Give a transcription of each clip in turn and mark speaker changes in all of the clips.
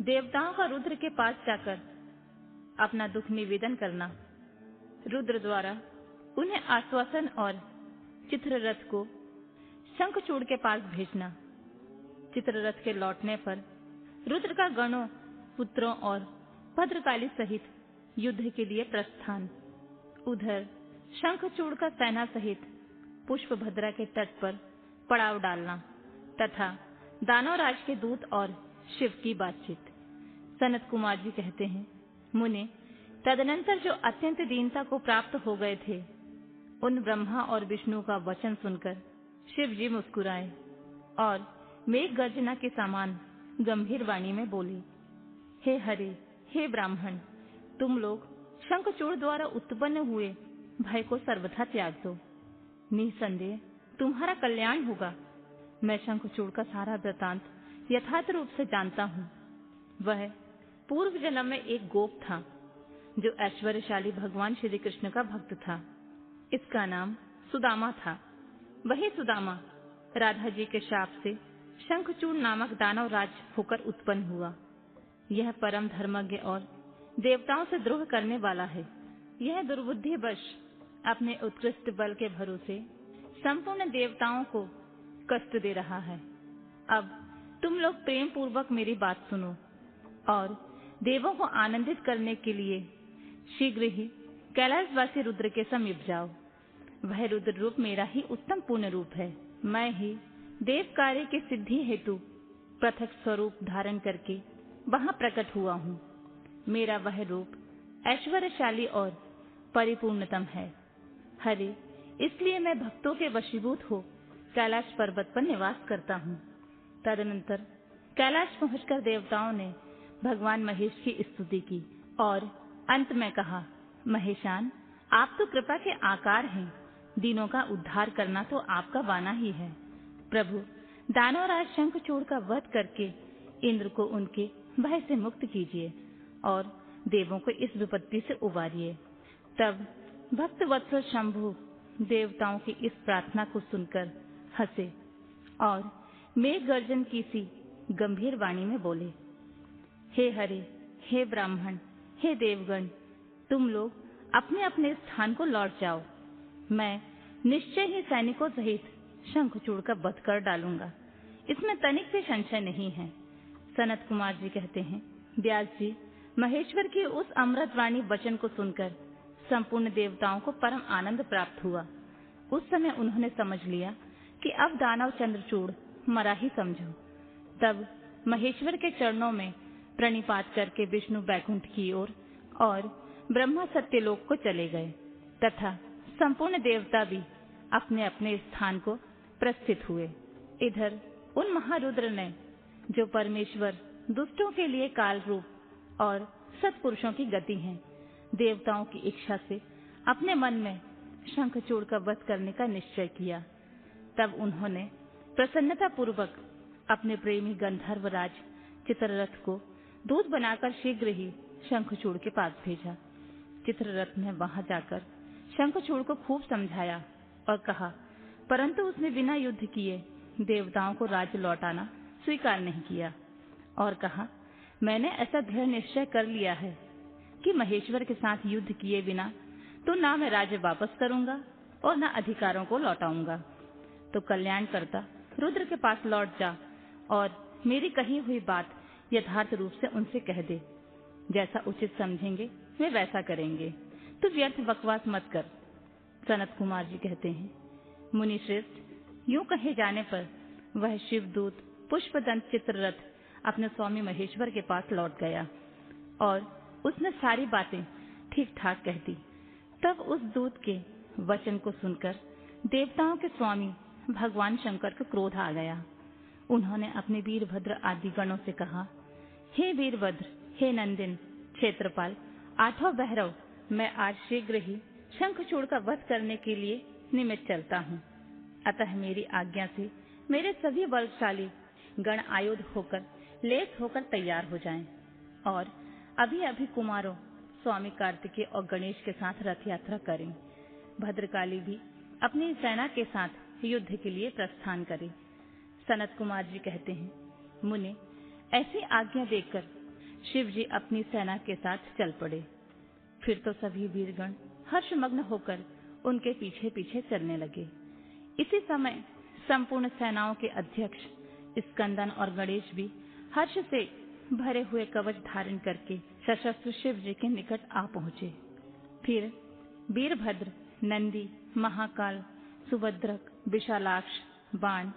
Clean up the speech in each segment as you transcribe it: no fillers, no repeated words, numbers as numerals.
Speaker 1: देवताओं का रुद्र के पास जाकर अपना दुख निवेदन करना, रुद्र द्वारा उन्हें आश्वासन और चित्ररथ को शंखचूड़ के पास भेजना। चित्ररथ के लौटने पर रुद्र का गणों, पुत्रों और भद्रकाली सहित युद्ध के लिए प्रस्थान। उधर शंखचूड़ का सेना सहित पुष्पभद्रा के तट पर पड़ाव डालना तथा दानवराज के दूत और शिव की बातचीत। सनत कुमार जी कहते हैं, मुने, तदनंतर जो अत्यंत दीनता को प्राप्त हो गए थे, उन ब्रह्मा और विष्णु का वचन सुनकर शिव जी मुस्कुराए और मेघ गर्जना के समान गंभीर वाणी में बोले, हे हरे, हे ब्राह्मण, तुम लोग शंखचूड़ द्वारा उत्पन्न हुए भय को सर्वथा त्याग दो। निसंदेह तुम्हारा कल्याण होगा। मैं शंखचूड़ का सारा वृतांत यथार्थ रूप से जानता हूँ। वह पूर्व जन्म में एक गोप था जो ऐश्वर्यशाली भगवान श्री कृष्ण का भक्त था। इसका नाम सुदामा था। वही सुदामा राधा जी के शाप से शंखचूड़ नामक दानव राज होकर उत्पन्न हुआ। यह परम धर्मज्ञ और देवताओं से द्रोह करने वाला है। यह दुर्बुद्धिवश अपने उत्कृष्ट बल के भरोसे संपूर्ण देवताओं को कष्ट दे रहा है। अब तुम लोग प्रेम पूर्वक मेरी बात सुनो और देवों को आनंदित करने के लिए शीघ्र ही कैलाशवासी रुद्र के समीप जाओ। वह रुद्र रूप मेरा ही उत्तम पूर्ण रूप है। मैं ही देव कार्य की सिद्धि हेतु पृथक स्वरूप धारण करके वहां प्रकट हुआ हूँ। मेरा वह रूप ऐश्वर्यशाली और परिपूर्णतम है। हरे, इसलिए मैं भक्तों के वशीभूत हो कैलाश पर्वत पर निवास करता हूँ। तदनंतर कैलाश पहुंचकर देवताओं ने भगवान महेश की स्तुति की और अंत में कहा, महेशान, आप तो कृपा के आकार हैं। दीनों का उद्धार करना तो आपका वाना ही है। प्रभु, दानवराज शंखचूड़ का वध करके इंद्र को उनके भय से मुक्त कीजिए और देवों को इस विपत्ति से उबारिए। तब भक्त वत्सल शंभु देवताओं की इस प्रार्थना को सुनकर हंसे और मेघ गर्जन की सी गंभीर वाणी में बोले, हे हरे, हे ब्राह्मण, हे देवगण, तुम लोग अपने अपने स्थान को लौट जाओ। मैं निश्चय ही सैनिकों सहित शंखचूड़ का वध कर डालूंगा। इसमें तनिक भी संशय नहीं है। सनत कुमार जी कहते हैं, व्यास जी, महेश्वर की उस अमृतवाणी वचन को सुनकर संपूर्ण देवताओं को परम आनंद प्राप्त हुआ। उस समय उन्होंने समझ लिया कि अब दानव चंद्रचूड़ मरा ही समझो। तब महेश्वर के चरणों में प्रणिपात करके विष्णु बैकुंठ की ओर और ब्रह्मा सत्यलोक को चले गए तथा संपूर्ण देवता भी अपने अपने स्थान को प्रस्थित हुए। इधर उन महारुद्र ने, जो परमेश्वर दुष्टों के लिए काल रूप और सत्पुरुषों की गति हैं, देवताओं की इच्छा से अपने मन में शंखचूड़ का वध करने का निश्चय किया। तब उन्होंने प्रसन्नता पूर्वक अपने प्रेमी गंधर्व राज चित्ररथ को दूत बनाकर शीघ्र ही शंखचूड़ के पास भेजा। चित्ररथ ने वहां जाकर शंखचूड़ को खूब समझाया और कहा, परंतु उसने बिना युद्ध किए देवताओं को राज्य लौटाना स्वीकार नहीं किया और कहा, मैंने ऐसा दृढ़ निश्चय कर लिया है कि महेश्वर के साथ युद्ध किए बिना तो ना मैं राज्य वापस करूंगा और ना अधिकारों को लौटाऊंगा। तो कल्याण करता रुद्र के पास लौट जा और मेरी कही हुई बात यथार्थ रूप से उनसे कह दे। जैसा उचित समझेंगे वे वैसा करेंगे। तो व्यर्थ बकवास मत कर। सनत कुमार जी कहते हैं, मुनि श्रेष्ठ, यूं कहे जाने पर वह शिवदूत पुष्पदंत चित्ररथ अपने स्वामी महेश्वर के पास लौट गया और उसने सारी बातें ठीक ठाक कह दी। तब उस दूत के वचन को सुनकर देवताओं के स्वामी भगवान शंकर को क्रोध आ गया। उन्होंने अपने वीरभद्र आदि गणों से कहा, हे वीरभद्र, हे नंदिन, क्षेत्रपाल, आठों भैरव, मैं आज शीघ्र ही शंखचूड़ का वध करने के लिए निमित्त चलता हूँ। अतः मेरी आज्ञा से मेरे सभी बलशाली गण आयुध होकर लेस होकर तैयार हो जाएं और अभी अभी कुमारों स्वामी कार्तिकेय और गणेश के साथ रथ यात्रा करें। भद्रकाली भी अपनी सेना के साथ युद्ध के लिए प्रस्थान करे। सनत कुमार जी कहते हैं, मुने, ऐसी आज्ञा देकर शिव जी अपनी सेना के साथ चल पड़े। फिर तो सभी वीरगण हर्षमग्न होकर उनके पीछे पीछे चलने लगे। इसी समय संपूर्ण सेनाओं के अध्यक्ष स्कंदन और गणेश भी हर्ष से भरे हुए कवच धारण करके सशस्त्र शिव जी के निकट आ पहुंचे। फिर वीरभद्र, नंदी, महाकाल, सुभद्रक, विशालाक्ष, बाण,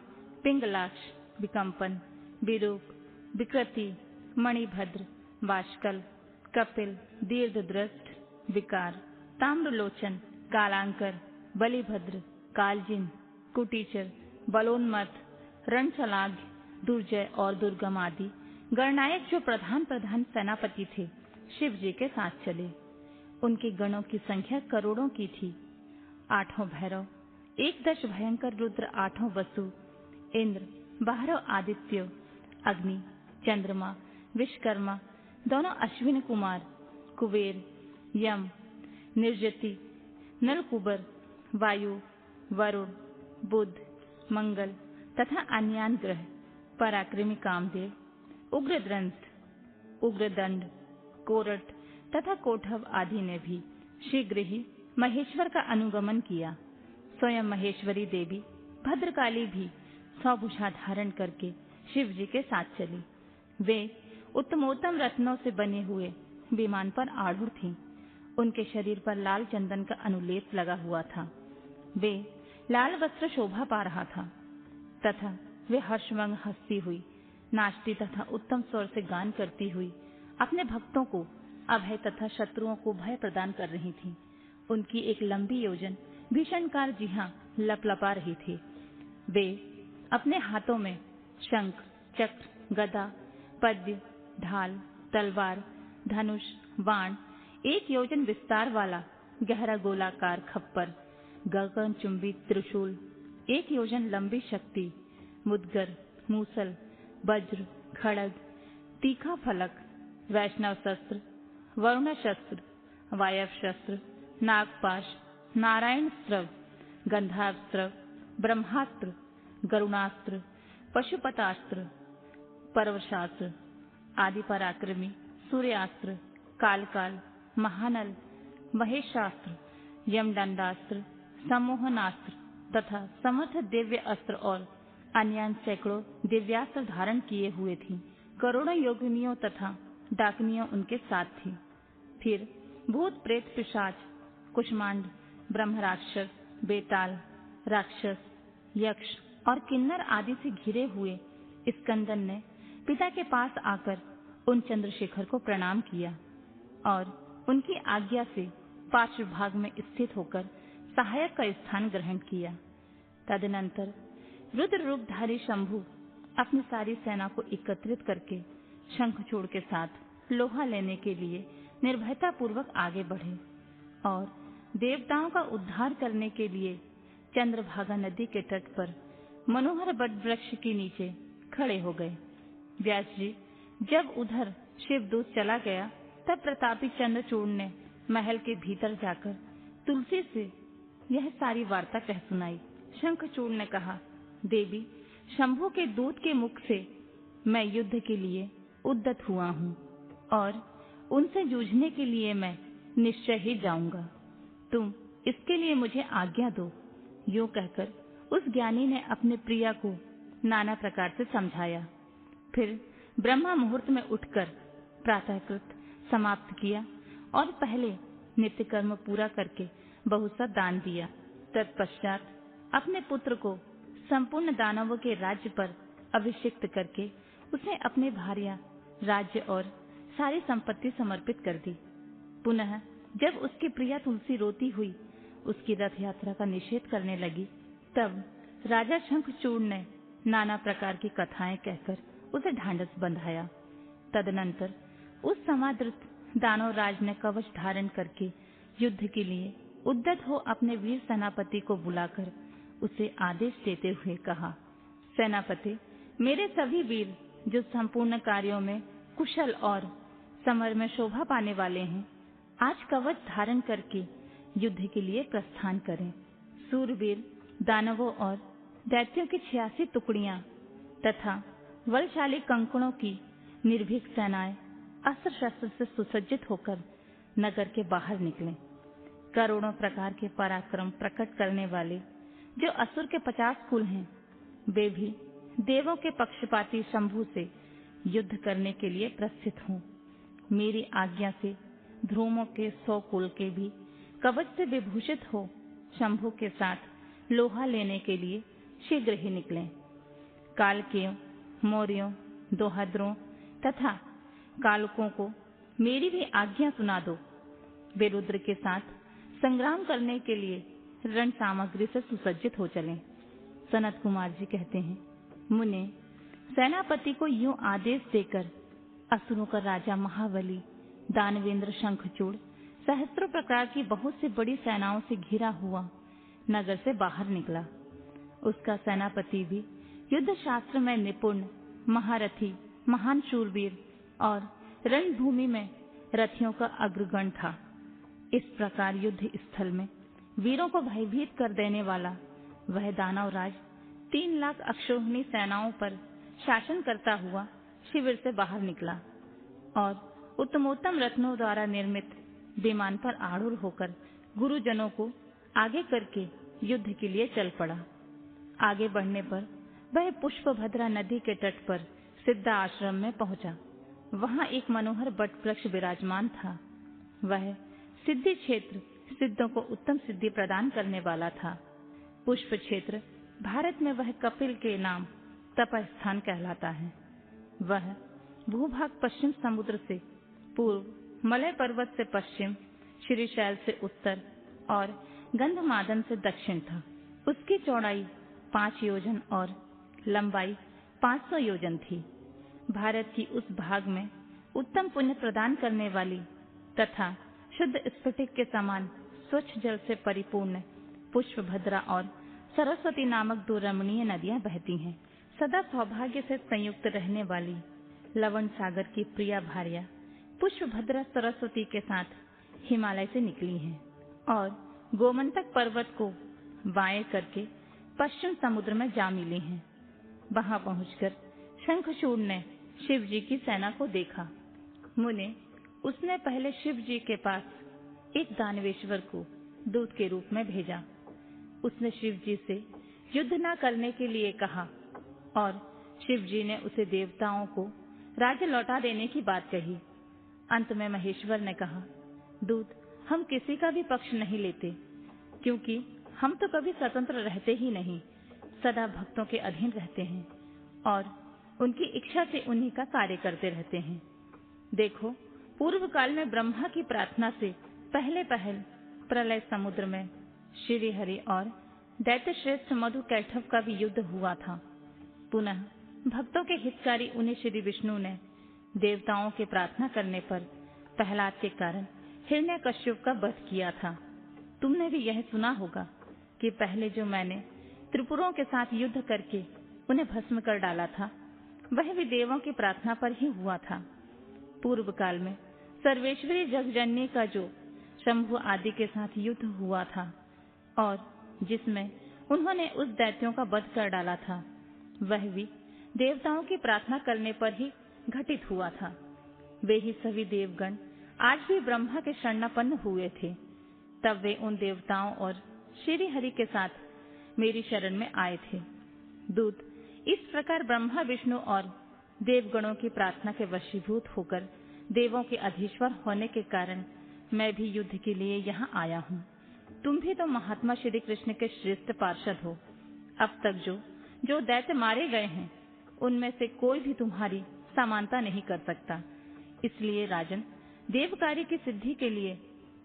Speaker 1: पिंगलाक्ष, विकंपन, विरूप, विकृति, मणिभद्र, बाष्कल, कपिल, दीर्घदृष्ट, विकार, ताम्रलोचन, कालांकर, बलिभद्र, कालजिन, कुटीचर, बलोन्मत्त, रणछलाग, दुर्जय और दुर्गम आदि गणनायक जो प्रधान सेनापति थे, शिव जी के साथ चले। उनके गणों की संख्या करोड़ों की थी। 8 भैरव, 11 भयंकर रुद्र, 8 वसु, इंद्र, 12 आदित्य, अग्नि, चंद्रमा, विश्वकर्मा, दोनों अश्विन कुमार, कुबेर, यम, निर्जति, नलकुबर, वायु, वरुण, बुध, मंगल तथा अन्यान ग्रह, पराक्रमी कामदेव, उग्रद्रंष्ट, उग्रदंड, कोरट तथा कोठव आदि ने भी शीघ्र ही महेश्वर का अनुगमन किया। स्वयं महेश्वरी देवी भद्रकाली भी 100 भुजा धारण करके शिव जी के साथ चली। वे उत्तमोत्तम रत्नों से बने हुए विमान पर आरूढ़ थीं। उनके शरीर पर लाल चंदन का अनुलेप लगा हुआ था। वे लाल वस्त्र शोभा पा रहा था तथा वे हर्षमग्न हंसती हुई, नाचती तथा उत्तम स्वर से गान करती हुई अपने भक्तों को अभय तथा शत्रुओं को भय प्रदान कर रही थीं। उनकी एक लंबी योजन भीषणकार जिहां लपलपा रही थी। वे अपने हाथों में शंख, चक्र, गदा, पद्य, ढाल, तलवार, धनुष, बाण, 1 योजन विस्तार वाला गहरा गोलाकार खप्पर, गगनचुंबी त्रिशूल, 1 योजन लंबी शक्ति, मुद्गर, मूसल, वज्र, खड़ग, तीखा फलक, वैष्णव शस्त्र, वरुण शस्त्र, वायव शस्त्र, नागपाश, नारायण स्त्रव, गंधास्त्र, ब्रह्मास्त्र, गरुणास्त्र, पशुपतास्त्र, पर्वशास्त्र, आदि पराक्रमी, सूर्यास्त्र, कालकाल, महानल, महेशास्त्र, यमदंडास्त्र, सम्मोहनास्त्र तथा समर्थ दिव्य अस्त्र और अन्य सैकड़ों दिव्यास्त्र धारण किए हुए थी। करोड़ों योगिनियों तथा डाकनियों उनके साथ थी। फिर भूत, प्रेत, पिशाच, कुष्मांड, ब्रह्म राक्षस, बेताल, राक्षस, यक्ष और किन्नर आदि से घिरे हुए स्कंदन ने पिता के पास आकर उन चंद्रशेखर को प्रणाम किया और उनकी आज्ञा से पार्श्व भाग में स्थित होकर सहायक का स्थान ग्रहण किया। तदनंतर रुद्र रूपधारी शंभु अपनी सारी सेना को एकत्रित करके शंखचूड़ के साथ लोहा लेने के लिए निर्भयता पूर्वक आगे बढ़े और देवताओं का उद्धार करने के लिए चंद्रभागा नदी के तट पर मनोहर बट वृक्ष के नीचे खड़े हो गए। व्यास जी जब उधर शिवदूत चला गया, तब प्रतापी चंद्रचूड़ ने महल के भीतर जाकर तुलसी से यह सारी वार्ता कह सुनाई। शंखचूड़ ने कहा, देवी, शंभु के दूत के मुख से मैं युद्ध के लिए उद्यत हुआ हूँ और उनसे जूझने के लिए मैं निश्चय ही जाऊंगा। तुम इसके लिए मुझे आज्ञा दो। यूं कहकर उस ज्ञानी ने अपने प्रिया को नाना प्रकार से समझाया। फिर ब्रह्मा मुहूर्त में उठकर प्रातःकृत समाप्त किया और पहले नित्य कर्म पूरा करके बहुत सा दान दिया। तत्पश्चात अपने पुत्र को संपूर्ण दानवों के राज्य पर अभिषिक्त करके उसने अपने भार्या, राज्य और सारी संपत्ति समर्पित कर दी। पुनः जब उसकी प्रिया तुलसी रोती हुई उसकी रथ यात्रा का निषेध करने लगी, तब राजा शंखचूड़ ने नाना प्रकार की कथाएं कहकर उसे ढांढस बंधाया। तदनंतर उस समादृत दानव राज ने कवच धारण करके युद्ध के लिए उद्यत हो अपने वीर सेनापति को बुलाकर उसे आदेश देते हुए कहा, सेनापति, मेरे सभी वीर जो संपूर्ण कार्यों में कुशल और समर में शोभा पाने वाले हैं, आज कवच धारण करके युद्ध के लिए प्रस्थान करें। सूरवीर दानवों और दैत्यों की 86 टुकड़ियां तथा बलशाली कंकड़ों की निर्भीक सेनाएं अस्त्र शस्त्र से सुसज्जित होकर नगर के बाहर निकले। करोड़ों प्रकार के पराक्रम प्रकट करने वाले जो असुर के 50 कुल हैं, वे भी देवों के पक्षपाती शंभु से युद्ध करने के लिए प्रस्थित हों। मेरी आज्ञा से ध्रुवों के 100 कुल के भी कवच से विभूषित हो शंभु के साथ लोहा लेने के लिए शीघ्र ही निकले। कालकेयों, मौर्यों, दोहद्रों तथा कालकों को मेरी भी आज्ञा सुना दो। वे रुद्र के साथ संग्राम करने के लिए रण सामग्री से सुसज्जित हो चलें। सनत कुमार जी कहते हैं, मुने सेनापति को यूं आदेश देकर असुरों का राजा महाबली दानवेंद्र शंखचूड़ सहस्त्रों प्रकार की बहुत सी बड़ी सेनाओं से घिरा हुआ नगर से बाहर निकला। उसका सेनापति भी युद्ध शास्त्र में निपुण, महारथी, महान शूरवीर और रणभूमि में रथियों का अग्रगण था। इस प्रकार युद्ध स्थल में वीरों को भयभीत कर देने वाला वह दानव राज 3 लाख अक्षौहिणी सेनाओं पर शासन करता हुआ शिविर से बाहर निकला और उत्तमोत्तम रत्नों द्वारा निर्मित विमान पर आरूढ़ होकर गुरुजनों को आगे करके युद्ध के लिए चल पड़ा। आगे बढ़ने पर वह पुष्पभद्रा नदी के तट पर सिद्ध आश्रम में पहुंचा। वहां एक मनोहर वट वृक्ष विराजमान था। वह सिद्धि क्षेत्र सिद्धों को उत्तम सिद्धि प्रदान करने वाला था। पुष्प क्षेत्र भारत में वह कपिल के नाम तपस्थान कहलाता है। वह भूभाग पश्चिम समुद्र से पूर्व, मलय पर्वत से पश्चिम, श्रीशैल से उत्तर और गंधमादन से दक्षिण था। उसकी चौड़ाई 5 योजन और लंबाई 500 योजन थी। भारत की उस भाग में उत्तम पुण्य प्रदान करने वाली तथा शुद्ध स्फटिक के समान स्वच्छ जल से परिपूर्ण पुष्पभद्रा और सरस्वती नामक 2 रमणीय नदियां बहती हैं। सदा सौभाग्य से संयुक्त रहने वाली लवण सागर की प्रिया भार्या पुष्पभद्रा सरस्वती के साथ हिमालय से निकली हैं और गोमंतक पर्वत को बाएं करके पश्चिम समुद्र में जा मिली हैं। वहां पहुंचकर शंखचूड़ ने शिव जी की सेना को देखा। मुने, उसने पहले शिव जी के पास एक दानवेश्वर को दूत के रूप में भेजा। उसने शिव जी से युद्ध न करने के लिए कहा और शिव जी ने उसे देवताओं को राज्य लौटा देने की बात कही। अंत में महेश्वर ने कहा, दूत, हम किसी का भी पक्ष नहीं लेते, क्योंकि हम तो कभी स्वतंत्र रहते ही नहीं, सदा भक्तों के अधीन रहते हैं और उनकी इच्छा से उन्हीं का कार्य करते रहते हैं। देखो, पूर्व काल में ब्रह्मा की प्रार्थना से पहले प्रलय समुद्र में श्री हरि और दैत्य श्रेष्ठ मधु कैटभ का भी युद्ध हुआ था। पुनः भक्तों के हितकारी उन्हें श्री विष्णु ने देवताओं के प्रार्थना करने पर प्रहलाद के कारण हिरण्यकश्यप का वध किया था। तुमने भी यह सुना होगा कि पहले जो मैंने त्रिपुरों के साथ युद्ध करके उन्हें भस्म कर डाला था, वह भी देवों की प्रार्थना पर ही हुआ था। पूर्व काल में सर्वेश्वरी जगजननी का जो शंभु आदि के साथ युद्ध हुआ था और जिसमें उन्होंने उस दैत्यों का वध कर डाला था, वह भी देवताओं की प्रार्थना करने पर ही घटित हुआ था। वे ही सभी देवगण आज भी ब्रह्मा के शरणापन्न हुए थे। तब वे उन देवताओं और श्री हरि के साथ मेरी शरण में आए थे। दूत, इस प्रकार ब्रह्मा, विष्णु और देवगणों की प्रार्थना के वशीभूत होकर देवों के अधीश्वर होने के कारण मैं भी युद्ध के लिए यहाँ आया हूँ। तुम भी तो महात्मा श्री कृष्ण के श्रेष्ठ पार्षद हो। अब तक जो दैत्य मारे गए हैं, उनमें से कोई भी तुम्हारी समानता नहीं कर सकता। इसलिए राजन, देव कार्य की सिद्धि के लिए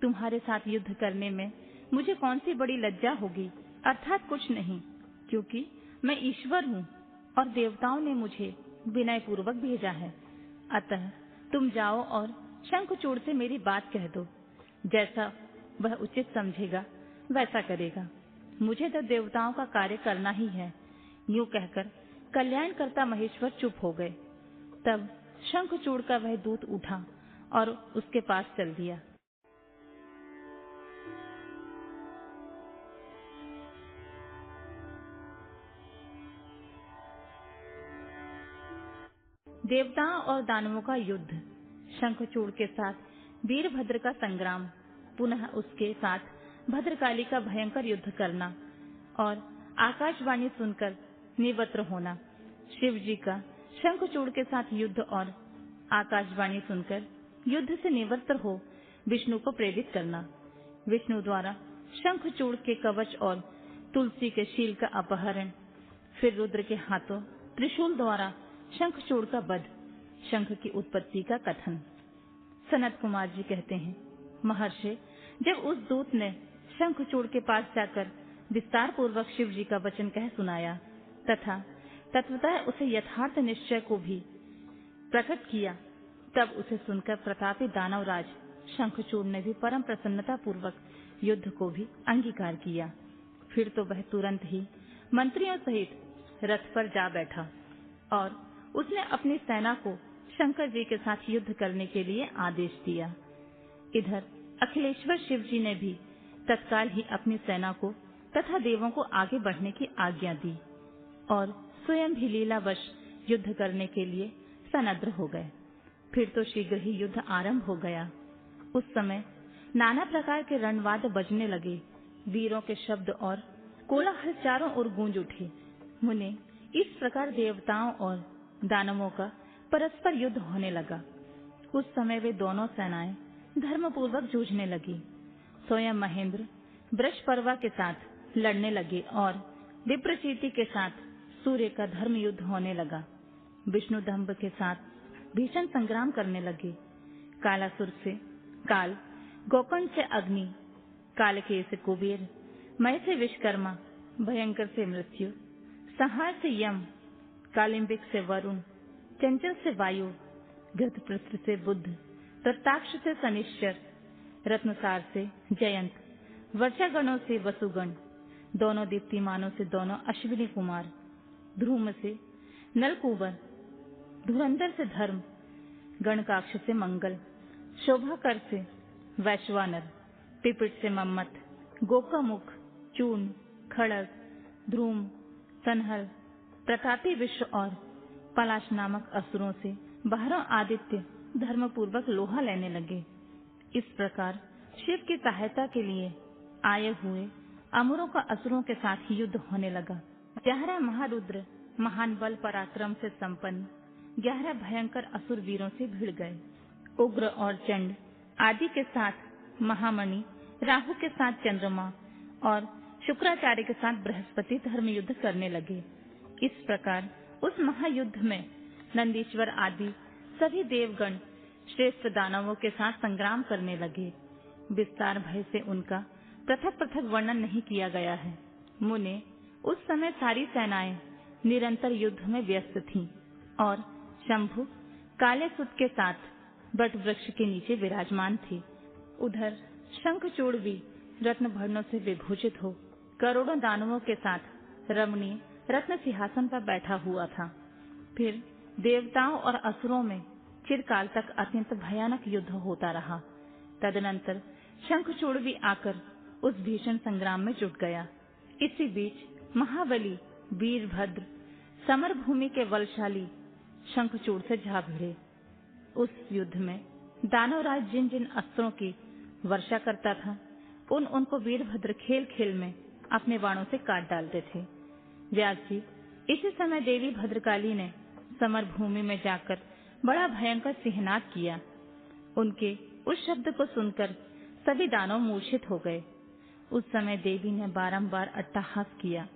Speaker 1: तुम्हारे साथ युद्ध करने में मुझे कौन सी बड़ी लज्जा होगी, अर्थात कुछ नहीं, क्योंकि मैं ईश्वर हूँ और देवताओं ने मुझे विनय पूर्वक भेजा है। अतः तुम जाओ और शंखचूड़ से मेरी बात कह दो। जैसा वह उचित समझेगा वैसा करेगा। मुझे तो देवताओं का कार्य करना ही है। यूं कहकर कल्याणकर्ता महेश्वर चुप हो गए। तब शंखचूड़ का वह दूत उठा और उसके पास चल दिया। देवताओं और दानवों का युद्ध। शंखचूड़ के साथ वीरभद्र का संग्राम, पुनः उसके साथ भद्रकाली का भयंकर युद्ध करना और आकाशवाणी सुनकर निवृत्त होना। शिव जी का शंखचूड़ के साथ युद्ध और आकाशवाणी सुनकर युद्ध से निवृत्त हो विष्णु को प्रेरित करना। विष्णु द्वारा शंखचूड़ के कवच और तुलसी के शील का अपहरण, फिर रुद्र के हाथों त्रिशूल द्वारा शंखचूड़ का वध, शंख की उत्पत्ति का कथन। सनत कुमार जी कहते हैं, महर्षि, जब उस दूत ने शंखचूड़ के पास जाकर विस्तार पूर्वक शिव जी का वचन कह सुनाया तथा तत्वतः उसे यथार्थ निश्चय को भी प्रकट किया, तब उसे सुनकर प्रतापी दानवराज शंखचूड़ ने भी परम प्रसन्नता पूर्वक युद्ध को भी अंगीकार किया। फिर तो वह तुरंत ही मंत्रियों सहित रथ पर जा बैठा और उसने अपनी सेना को शंकर जी के साथ युद्ध करने के लिए आदेश दिया। इधर अखिलेश्वर शिव जी ने भी तत्काल ही अपनी सेना को तथा देवों को आगे बढ़ने की आज्ञा दी और स्वयं भी लीलावश युद्ध करने के लिए सन्नद्ध हो गए। फिर तो शीघ्र ही युद्ध आरंभ हो गया। उस समय नाना प्रकार के रणवाद्य बजने लगे, वीरों के शब्द और कोलाहल चारों ओर गूंज उठे। मुने इस प्रकार देवताओं और दानवों का परस्पर युद्ध होने लगा। उस समय वे दोनों सेनाएं धर्मपूर्वक जूझने लगी। स्वयं महेंद्र वृषपर्वा के साथ लड़ने लगे और विप्रचीति के साथ सूर्य का धर्म युद्ध होने लगा। विष्णु दंभ के साथ भीषण संग्राम करने लगे। कालासुर से काल, गोकर्ण से अग्नि, कालकेय से कुबेर, मय से विश्वकर्मा, भयंकर से मृत्यु, संहार से यम, कालिंबिक से वरुण, चंचल से वायु, घृतपृष्ठ से बुध, दत्ताक्ष से शनिश्चर, रत्नसार से जयंत, वर्षागणों से वसुगण, दोनों दीप्तिमानों से दोनों अश्विनी कुमार, ध्रुम से नलकूबर, धुरंधर से धर्म, गणकाक्ष से मंगल, शोभाकर से वैश्वानर, पिपट से मम्मत, गोकामुख, चूर्ण, खड़ग, ध्रुम, सनहल, प्रतापी विश्व और पलाश नामक असुरों से 12 आदित्य धर्मपूर्वक लोहा लेने लगे। इस प्रकार शिव की सहायता के लिए आए हुए अमरों का असुरों के साथ ही युद्ध होने लगा। 11 महारुद्र महान बल पराक्रम से संपन्न 11 भयंकर असुर वीरों से भिड़ गए। उग्र और चंड आदि के साथ महामणि, राहु के साथ चंद्रमा और शुक्राचार्य के साथ बृहस्पति धर्म युद्ध करने लगे। इस प्रकार उस महायुद्ध में नंदीश्वर आदि सभी देवगण श्रेष्ठ दानवों के साथ संग्राम करने लगे। विस्तार भय से उनका पृथक पृथक वर्णन नहीं किया गया है। मुने, उस समय सारी सेनाएं निरंतर युद्ध में व्यस्त थीं और शंभु काले सुत के साथ बट वृक्ष के नीचे विराजमान थे। उधर शंखचूड़ भी रत्न भरणों से विभूषित हो करोड़ों दानवों के साथ रमणीय रत्न सिंहासन पर बैठा हुआ था। फिर देवताओं और असुरों में चिरकाल तक अत्यंत भयानक युद्ध होता रहा। तदनंतर शंखचूड़ भी आकर उस भीषण संग्राम में जुट गया। इसी बीच महाबली वीरभद्र समर भूमि के बलशाली शंखचूड़ से जा भिड़े। उस युद्ध में दानवराज जिन जिन अस्त्रों की वर्षा करता था, उनको वीरभद्र खेल खेल में अपने बाणों से काट डालते थे। व्यास जी, इसी समय देवी भद्रकाली ने समर भूमि में जाकर बड़ा भयंकर सिंहनाद किया। उनके उस शब्द को सुनकर सभी दानव मूर्छित हो गए। उस समय देवी ने बारंबार अट्टहास किया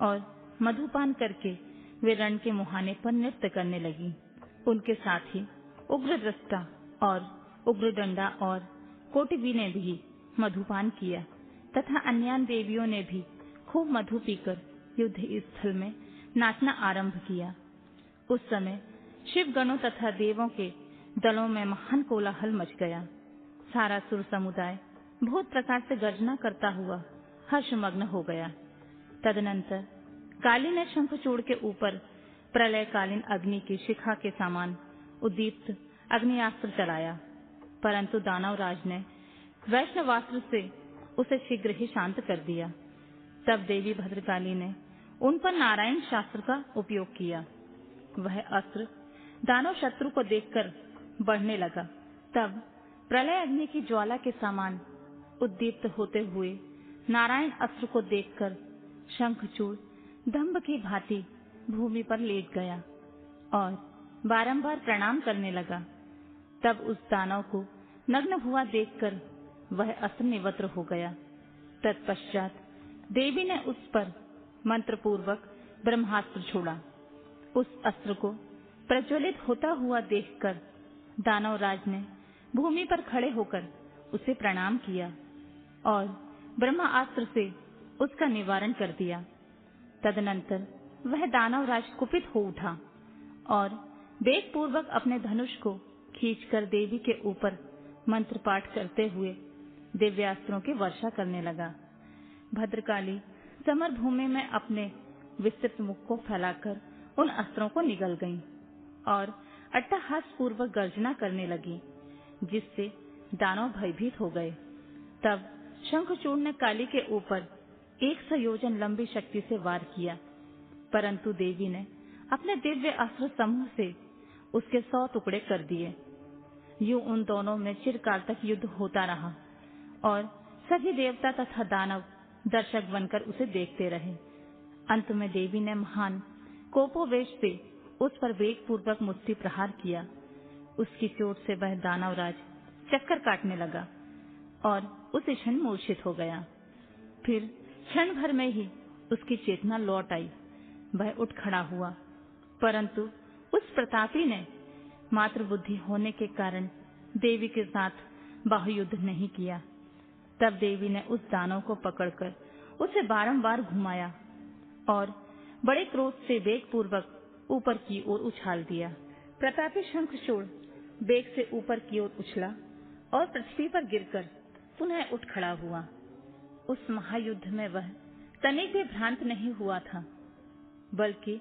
Speaker 1: और मधुपान करके वे रण के मुहाने पर नृत्य करने लगी। उनके साथ ही उग्र दृष्टा और उग्र डंडा और कोटिवी ने भी मधुपान किया तथा अन्य देवियों ने भी खूब मधु पीकर युद्ध स्थल में नाचना आरंभ किया। उस समय शिव गणों तथा देवों के दलों में महान कोलाहल मच गया। सारा सुर समुदाय बहुत प्रकार से गर्जना करता हुआ हर्षमग्न हो गया। तदनंतर काली ने शंखचूड़ के ऊपर प्रलयकालीन अग्नि की शिखा के समान उद्दीप्त अग्नियास्त्र चलाया, परंतु दानवराज ने वैष्णवास्त्र से उसे शीघ्र ही शांत कर दिया। तब देवी भद्रकाली ने उन पर नारायण शास्त्र का उपयोग किया। वह अस्त्र दानव शत्रु को देखकर बढ़ने लगा तब प्रलय अग्नि की ज्वाला के समान उद्दीप्त होते हुए नारायण अस्त्र को देखकर शंखचूड़ दंभ की भांति भूमि पर लेट गया और बारंबार प्रणाम करने लगा। तब उस दानव को नग्न हुआ देखकर वह अस्त्र निवृत्त हो गया। तत्पश्चात देवी ने उस पर मंत्रपूर्वक ब्रह्मास्त्र छोड़ा। उस अस्त्र को प्रज्वलित होता हुआ देखकर दानवराज ने भूमि पर खड़े होकर उसे प्रणाम किया और ब्रह्मास्त्र से उसका निवारण कर दिया। तदनंतर वह दानवराज कुपित हो उठा और वेग पूर्वक अपने धनुष को खींचकर देवी के ऊपर मंत्र पाठ करते हुए दिव्यास्त्रों की वर्षा करने लगा। भद्रकाली समर भूमि में अपने विस्तृत मुख को फैलाकर उन अस्त्रों को निगल गईं और अट्टहास पूर्वक गर्जना करने लगी, जिससे दानव भयभीत हो गए। तब शंखचूड़ ने काली के ऊपर 100 योजन लंबी शक्ति से वार किया, परंतु देवी ने अपने दिव्य अस्त्र समूह से उसके 100 टुकड़े कर दिए। यूं उन दोनों में चिरकाल तक युद्ध होता रहा और सभी देवता तथा दानव दर्शक बनकर उसे देखते रहे। अंत में देवी ने महान कोपोवेश से उस पर वेग पूर्वक मुष्टि प्रहार किया। उसकी चोट से वह दानवराज चक्कर काटने लगा और उस क्षण मूर्छित हो गया। फिर क्षण भर में ही उसकी चेतना लौट आई। वह उठ खड़ा हुआ, परंतु उस प्रतापी ने मात्र बुद्धि होने के कारण देवी के साथ बाहुयुद्ध नहीं किया। तब देवी ने उस दानव को पकड़कर उसे बारंबार घुमाया और बड़े क्रोध से वेग पूर्वक ऊपर की ओर उछाल दिया। प्रतापी शंखचूड़ वेग से ऊपर की ओर उछला और पृथ्वी पर गिरकर पुनः उठ खड़ा हुआ। उस महायुद्ध में वह तनिक भी भ्रांत नहीं हुआ था, बल्कि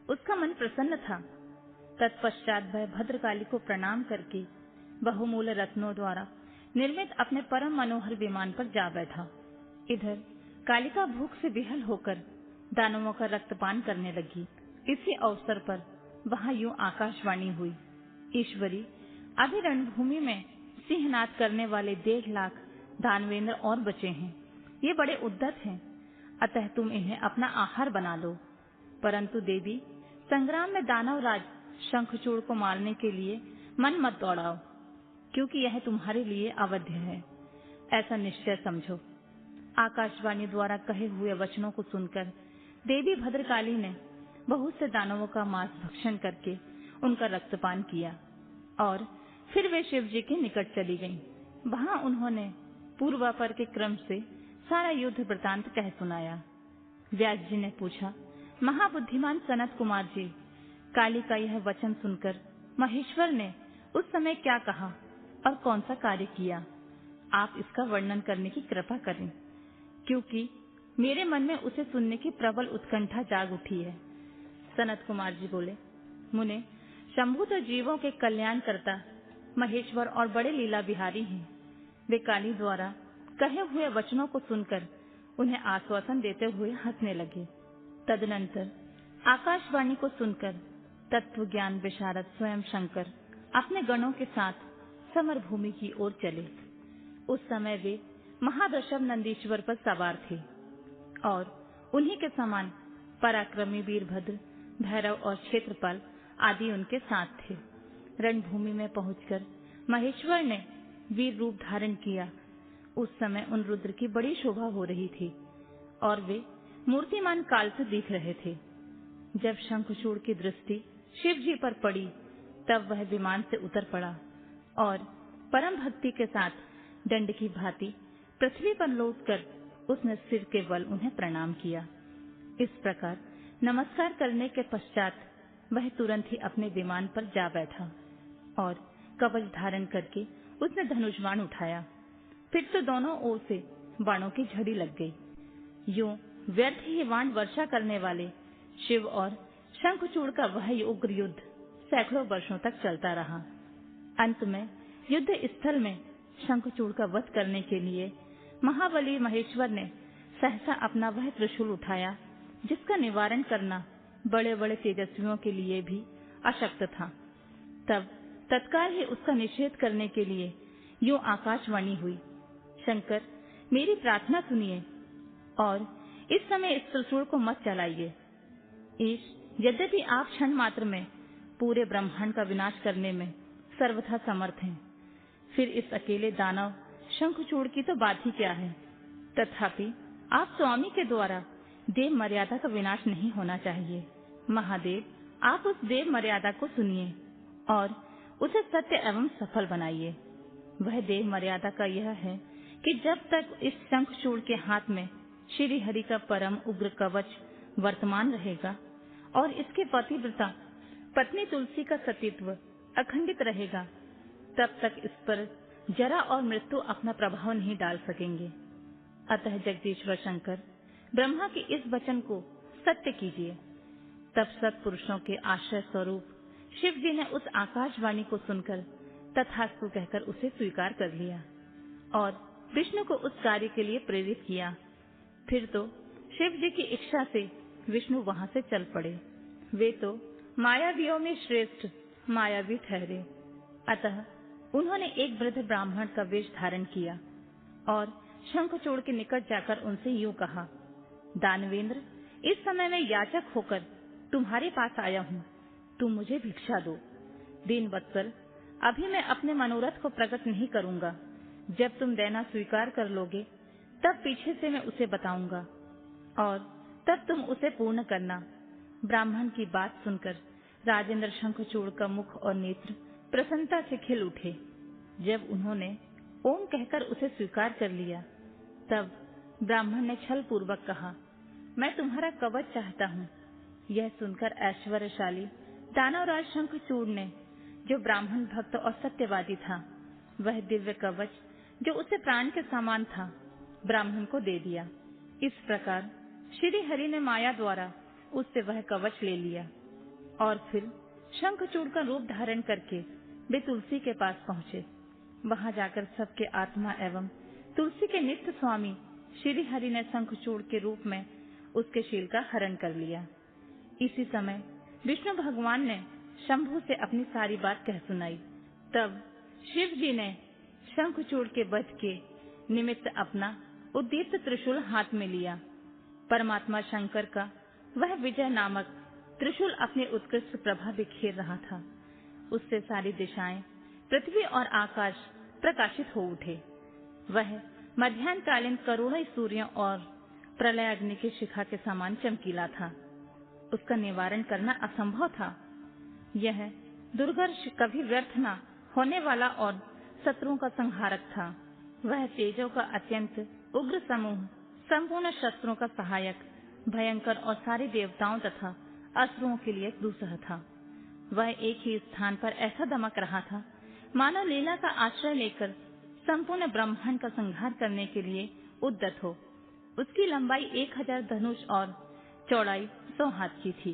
Speaker 1: उसका मन प्रसन्न था। तत्पश्चात वह भद्रकाली को प्रणाम करके बहुमूल्य रत्नों द्वारा निर्मित अपने परम मनोहर विमान पर जा बैठा। इधर कालिका भूख से विहल होकर दानवों का रक्तपान करने लगी। इसी अवसर पर वहां यूं आकाशवाणी हुई, ईश्वरी, अभी रणभूमि में सिंहनाद करने वाले 1.5 लाख दानवेंद्र और बचे हैं। ये बड़े उद्दत हैं, अतः तुम इन्हें अपना आहार बना लो। परंतु देवी, संग्राम में दानवराज शंखचूड़ को मारने के लिए मन मत दौड़ाओ, क्योंकि यह तुम्हारे लिए अवध्य है, ऐसा निश्चय समझो। आकाशवाणी द्वारा कहे हुए वचनों को सुनकर देवी भद्रकाली ने बहुत से दानवों का मांस भक्षण करके उनका रक्तपान किया और फिर वे शिव जी के निकट चली गईं। वहां उन्होंने पूर्वापर के क्रम से सारा युद्ध वृतांत कह सुनाया। व्यास जी ने पूछा, महाबुद्धिमान सनत कुमार जी, काली का यह वचन सुनकर महेश्वर ने उस समय क्या कहा और कौन सा कार्य किया? आप इसका वर्णन करने की कृपा करें, क्योंकि मेरे मन में उसे सुनने की प्रबल उत्कंठा जाग उठी है। सनत कुमार जी बोले, मुने, शंभु तो जीवों के कल्याण करता महेश्वर और बड़े लीला बिहारी हैं। वे काली द्वारा कहे हुए वचनों को सुनकर उन्हें आश्वासन देते हुए हंसने लगे। तदनंतर आकाशवाणी को सुनकर तत्व ज्ञान विशारद स्वयं शंकर अपने गणों के साथ समर भूमि की ओर चले। उस समय वे महावृषभ नंदीश्वर पर सवार थे और उन्हीं के समान पराक्रमी वीरभद्र, भैरव और क्षेत्रपाल आदि उनके साथ थे। रणभूमि में पहुंचकर महेश्वर ने वीर रूप धारण किया। उस समय उन रुद्र की बड़ी शोभा हो रही थी और वे मूर्तिमान काल से दिख रहे थे। जब शंखचूड़ की दृष्टि शिव जी पर पड़ी, तब वह विमान से उतर पड़ा और परम भक्ति के साथ दंड की भांति पृथ्वी पर लौटकर उसने सिर के बल उन्हें प्रणाम किया। इस प्रकार नमस्कार करने के पश्चात वह तुरंत ही अपने विमान पर जा बैठा और कवच धारण करके उसने धनुष बाण उठाया। फिर तो दोनों ओर से बाणों की झड़ी लग गई। यूं व्यर्थ ही बाण वर्षा करने वाले शिव और शंखचूड़ का वह उग्र युद्ध सैकड़ों वर्षों तक चलता रहा। अंत में युद्ध स्थल में शंखचूड़ का वध करने के लिए महाबली महेश्वर ने सहसा अपना वह त्रिशूल उठाया, जिसका निवारण करना बड़े बड़े तेजस्वियों के लिए भी अशक्त था। तब तत्काल ही उसका निषेध करने के लिए यूं आकाशवाणी हुई, शंकर, मेरी प्रार्थना सुनिए और इस समय इस त्रिशूल को मत चलाइए। ईश, यद्यपि आप क्षण मात्र में पूरे ब्रह्मांड का विनाश करने में सर्वथा समर्थ हैं, फिर इस अकेले दानव शंखचूड़ की तो बात ही क्या है। तथापि आप स्वामी के द्वारा देव मर्यादा का विनाश नहीं होना चाहिए। महादेव, आप उस देव मर्यादा को सुनिए और उसे सत्य एवं सफल बनाइए। वह देव मर्यादा का यह है कि जब तक इस शंखचूड़ के हाथ में श्री हरि का परम उग्र कवच वर्तमान रहेगा और इसके पतिव्रता पत्नी तुलसी का सतीत्व अखंडित रहेगा, तब तक इस पर जरा और मृत्यु अपना प्रभाव नहीं डाल सकेंगे। अतः जगदीश्वर शंकर, ब्रह्मा के इस वचन को सत्य कीजिए। तब सत्पुरुषों के आश्रय स्वरूप शिव जी ने उस आकाशवाणी को सुनकर तथास्तु कहकर उसे स्वीकार कर लिया और विष्णु को उस कार्य के लिए प्रेरित किया। फिर तो शिव जी की इच्छा से विष्णु वहां से चल पड़े। वे तो मायावियों में श्रेष्ठ मायावी ठहरे। अतः उन्होंने एक वृद्ध ब्राह्मण का वेश धारण किया और शंखचूड़ के निकट जाकर उनसे यूं कहा, दानवेंद्र, इस समय मैं याचक होकर तुम्हारे पास आया हूँ, तुम मुझे भिक्षा दो। दीन वत्सल, अभी मैं अपने मनोरथ को प्रकट नहीं करूंगा। जब तुम देना स्वीकार कर लोगे तब पीछे से मैं उसे बताऊंगा और तब तुम उसे पूर्ण करना। ब्राह्मण की बात सुनकर राजेंद्र शंखचूड़ का मुख और नेत्र प्रसन्नता से खिल उठे। जब उन्होंने ओम कहकर उसे स्वीकार कर लिया, तब ब्राह्मण ने छल पूर्वक कहा, मैं तुम्हारा कवच चाहता हूँ। यह सुनकर ऐश्वर्यशाली दानवराज शंखचूड़ ने, जो ब्राह्मण भक्त और सत्यवादी था, वह दिव्य कवच जो उसे प्राण के समान था, ब्राह्मण को दे दिया। इस प्रकार श्री हरि ने माया द्वारा उससे वह कवच ले लिया और फिर शंखचूड़ का रूप धारण करके वे तुलसी के पास पहुंचे। वहां जाकर सबके आत्मा एवं तुलसी के नित्य स्वामी श्री हरि ने शंखचूड़ के रूप में उसके शील का हरण कर लिया। इसी समय विष्णु भगवान ने शंभु से अपनी सारी बात कह सुनाई। तब शिव जी ने शंखचूड़ के वध के निमित्त अपना उद्दीप्त त्रिशूल हाथ में लिया। परमात्मा शंकर का वह विजय नामक त्रिशूल अपनी उत्कृष्ट प्रभा बिखेर रहा था। उससे सारी दिशाएं, पृथ्वी और आकाश प्रकाशित हो उठे। वह मध्याह्नकालीन करोड़ों सूर्यों और प्रलय अग्नि की शिखा के समान चमकीला था। उसका निवारण करना असंभव था। यह दुर्घर्ष कभी व्यर्थ न होने वाला और शत्रुओं का संहारक था। वह तेजों का अत्यंत उग्र समूह, संपूर्ण शस्त्रों का सहायक, भयंकर और सारे देवताओं तथा असुरों के लिए दूसरा था। वह एक ही स्थान पर ऐसा दमक रहा था मानो लीला का आश्रय लेकर संपूर्ण ब्रह्मांड का संहार करने के लिए उद्यत हो। उसकी लंबाई 1000 धनुष और चौड़ाई 100 हाथ की थी।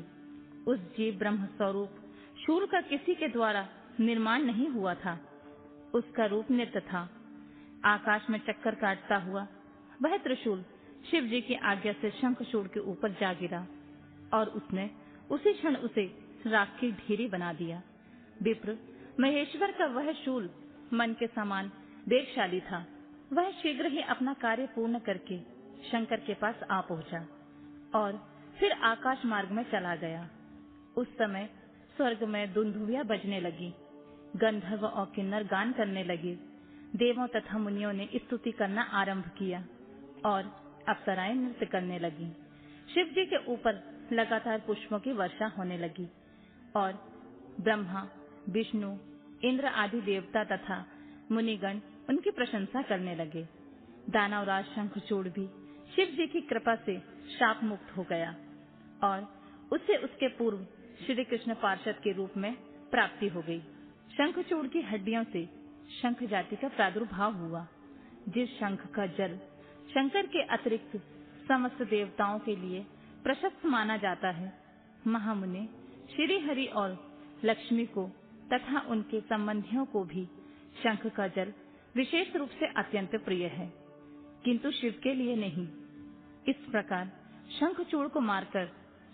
Speaker 1: उस जीव ब्रह्म स्वरूप शूल का किसी के द्वारा निर्माण नहीं हुआ था। उसका रूप नित्य था। आकाश में चक्कर काटता हुआ वह त्रिशूल शिव जी की आज्ञा से शंखचूड़ के ऊपर जा गिरा और उसने उसी क्षण उसे राख की ढेरी बना दिया। विप्र महेश्वर का वह शूल मन के समान वेगशाली था। वह शीघ्र ही अपना कार्य पूर्ण करके शंकर के पास आ पहुंचा और फिर आकाश मार्ग में चला गया। उस समय स्वर्ग में दुंदुभियां बजने लगी, गंधर्व और किन्नर गान करने लगे, देवों तथा मुनियों ने स्तुति करना आरंभ किया और अप्सराएं नृत्य करने लगी। शिव जी के ऊपर लगातार पुष्पों की वर्षा होने लगी और ब्रह्मा, विष्णु, इंद्र आदि देवता तथा मुनिगण उनकी प्रशंसा करने लगे। दानवराज शंखचूड़ भी शिव जी की कृपा से शाप मुक्त हो गया और उसे उसके पूर्व श्री कृष्ण पार्षद के रूप में प्राप्ति हो गई। शंखचूड़ की हड्डियों से शंख जाति का प्रादुर्भाव हुआ। जिस शंख का जल शंकर के अतिरिक्त समस्त देवताओं के लिए प्रशस्त माना जाता है, महामुनि श्री हरि और लक्ष्मी को तथा उनके संबंधियों को भी शंख का जल विशेष रूप से अत्यंत प्रिय है, किंतु शिव के लिए नहीं। इस प्रकार शंखचूड़ को मारकर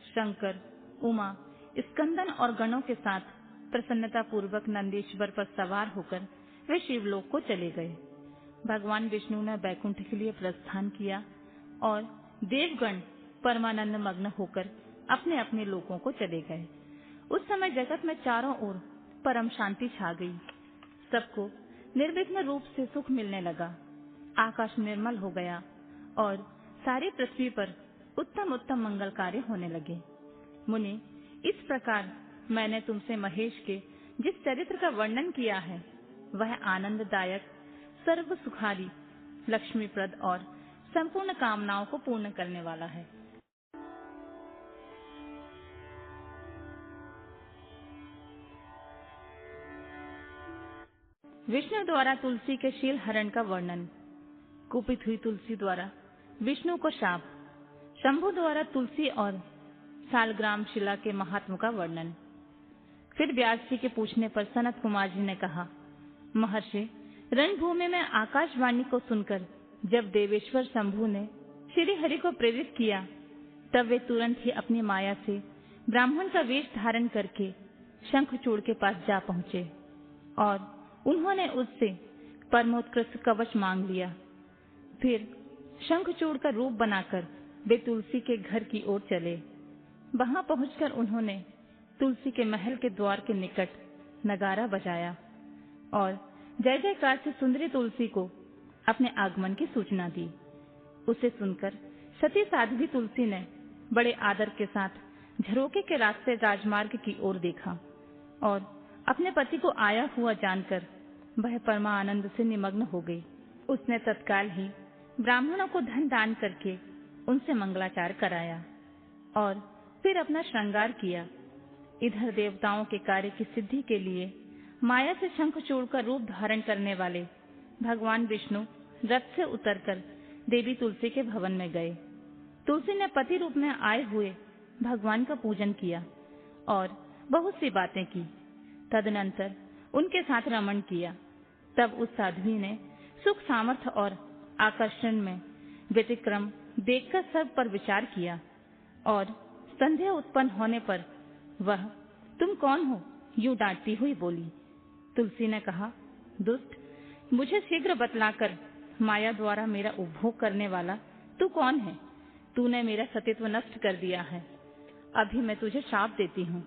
Speaker 1: शंकर, उमा, स्कंदन और गणों के साथ प्रसन्नता पूर्वक नंदीश्वर पर सवार होकर वे शिवलोक को चले गए। भगवान विष्णु ने बैकुंठ के लिए प्रस्थान किया और देवगण परमानंद मग्न होकर अपने अपने लोकों को चले गए। उस समय जगत में चारों ओर परम शांति छा गई। सबको निर्विघ्न रूप से सुख मिलने लगा। आकाश निर्मल हो गया और सारी पृथ्वी पर उत्तम उत्तम मंगल कार्य होने लगे। मुनि, इस प्रकार मैंने तुमसे महेश के जिस चरित्र का वर्णन किया है वह आनंददायक, सर्व सुखारी, लक्ष्मीप्रद और संपूर्ण कामनाओं को पूर्ण करने वाला है। विष्णु द्वारा तुलसी के शील हरण का वर्णन। कुपित हुई तुलसी द्वारा विष्णु को शाप। शंभु द्वारा तुलसी और सालग्राम शिला के महात्म का वर्णन। फिर व्यास जी के पूछने पर सनत कुमार जी ने कहा, महर्षि, रणभूमि में आकाशवाणी को सुनकर जब देवेश्वर शंभु ने श्री हरि को प्रेरित किया, तब वे तुरंत ही अपनी माया से ब्राह्मण का वेश धारण करके शंखचूड़ के पास जा पहुंचे और उन्होंने उससे परमोत्कृष्ट कवच मांग लिया। फिर शंखचूड़ का रूप बनाकर वे तुलसी के घर की ओर चले। वहां पहुंचकर उन्होंने तुलसी के महल के द्वार के निकट नगारा बजाया और जय जयकार से सुंदरी तुलसी को अपने आगमन की सूचना दी। उसे सुनकर सती साध्वी तुलसी ने बड़े आदर के साथ झरोके के रास्ते राजमार्ग की ओर देखा और अपने पति को आया हुआ जानकर वह परमानंद से निमग्न हो गई। उसने तत्काल ही ब्राह्मणों को धन दान करके उनसे मंगलाचार कराया और फिर अपना श्रृंगार किया। इधर देवताओं के कार्य की सिद्धि के लिए माया से शंखचूड़ का रूप धारण करने वाले भगवान विष्णु रथ से उतरकर देवी तुलसी के भवन में गए। तुलसी ने पति रूप में आए हुए भगवान का पूजन किया और बहुत सी बातें की। तदनंतर उनके साथ रमण किया। तब उस साध्वी ने सुख, सामर्थ्य और आकर्षण में व्यतिक्रम देखकर सब पर विचार किया और संदेह उत्पन्न होने पर वह, तुम कौन हो, यूं डांटती हुई बोली। तुलसी ने कहा, दुष्ट, मुझे शीघ्र बतलाकर माया द्वारा मेरा उपभोग करने वाला तू कौन है? तूने मेरा सतीत्व नष्ट कर दिया है। अभी मैं तुझे शाप देती हूँ।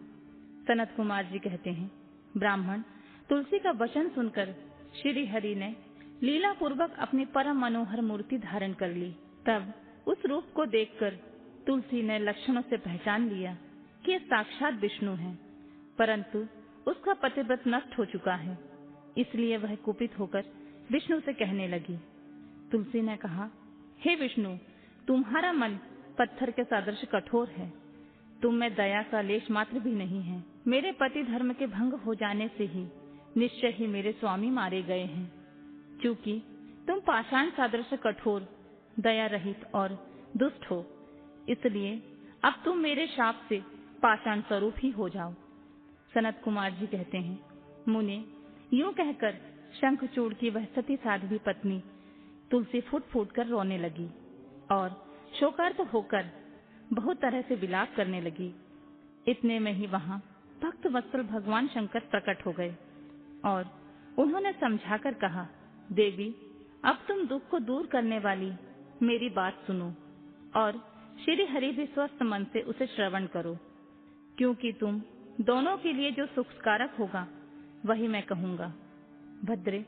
Speaker 1: सनत कुमार जी कहते हैं, ब्राह्मण तुलसी का वचन सुनकर श्री हरि ने लीला पूर्वक अपनी परम मनोहर मूर्ति धारण कर ली। तब उस रूप को देखकर तुलसी ने लक्षणों से पहचान लिया कि ये साक्षात विष्णु हैं, परंतु उसका पतिव्रत नष्ट हो चुका है। इसलिए वह कुपित होकर विष्णु से कहने लगी। तुलसी ने कहा, हे विष्णु, तुम्हारा मन पत्थर के सदृश कठोर है। तुम में दया का लेश मात्र भी नहीं है। मेरे पति धर्म के भंग हो जाने से ही निश्चय ही मेरे स्वामी मारे गए हैं। चूंकि तुम पाषाण सदृश कठोर, दया रहित और दुष्ट हो, इसलिए अब तुम मेरे शाप से पाषाण स्वरूप ही हो जाओ। सनत कुमार जी कहते हैं, मुने, यूं कहकर शंखचूड़ की वह सती साध्वी पत्नी तुलसी फूट फूट कर रोने लगी और शोकार्त होकर बहुत तरह से विलाप करने लगी। इतने में ही वहां भक्त वत्सल भगवान शंकर प्रकट हो गए और उन्होंने समझाकर कहा, देवी, अब तुम दुख को दूर करने वाली मेरी बात सुनो और श्री हरि भी स्वस्थ मन से उसे श्रवण करो, क्योंकि तुम दोनों के लिए जो सुखकारक होगा वही मैं कहूंगा। भद्रे,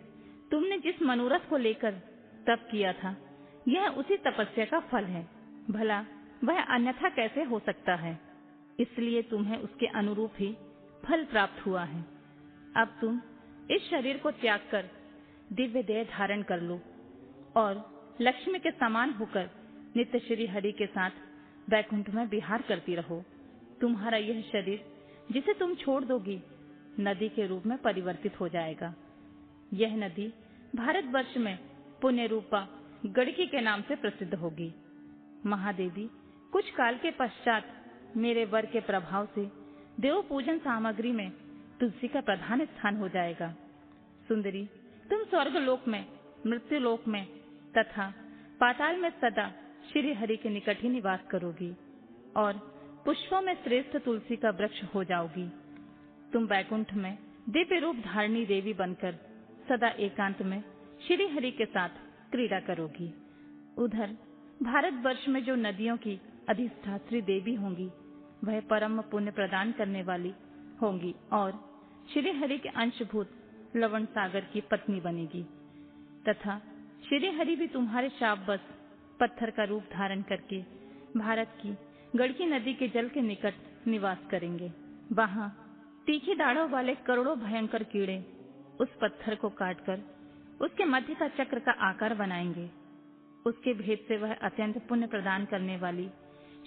Speaker 1: तुमने जिस मनोरथ को लेकर तप किया था, यह उसी तपस्या का फल है। भला वह अन्यथा कैसे हो सकता है? इसलिए तुम्हें उसके अनुरूप ही फल प्राप्त हुआ है। अब तुम इस शरीर को त्याग कर दिव्य देह धारण कर लो और लक्ष्मी के समान होकर नित्य श्री हरि के साथ वैकुंठ में विहार करती रहो। तुम्हारा यह शरीर जिसे तुम छोड़ दोगी, नदी के रूप में परिवर्तित हो जाएगा। यह नदी भारतवर्ष में पुण्य रूपा गड़की के नाम से प्रसिद्ध होगी। महादेवी, कुछ काल के पश्चात मेरे वर के प्रभाव से देव पूजन सामग्री में तुलसी का प्रधान स्थान हो जाएगा। सुंदरी, तुम स्वर्ग लोक में, मृत्यु लोक में तथा पाताल में सदा श्री हरि के निकट ही निवास करोगी और पुष्पों में श्रेष्ठ तुलसी का वृक्ष हो जाओगी। तुम बैकुंठ में दिव्य रूप धारणी देवी बनकर सदा एकांत में श्री हरि के साथ क्रीड़ा करोगी। उधर भारतवर्ष में जो नदियों की अधिष्ठात्री देवी होंगी वह परम पुण्य प्रदान करने वाली होंगी और श्री हरि के अंशभूत लवण सागर की पत्नी बनेगी तथा श्री हरि भी तुम्हारे शापवश पत्थर का रूप धारण करके भारत की गड़की नदी के जल के निकट निवास करेंगे। वहां तीखी दाढ़ों वाले करोड़ों भयंकर कीड़े उस पत्थर को काटकर उसके मध्य का चक्र का आकार बनाएंगे। उसके भेद से वह अत्यंत पुण्य प्रदान करने वाली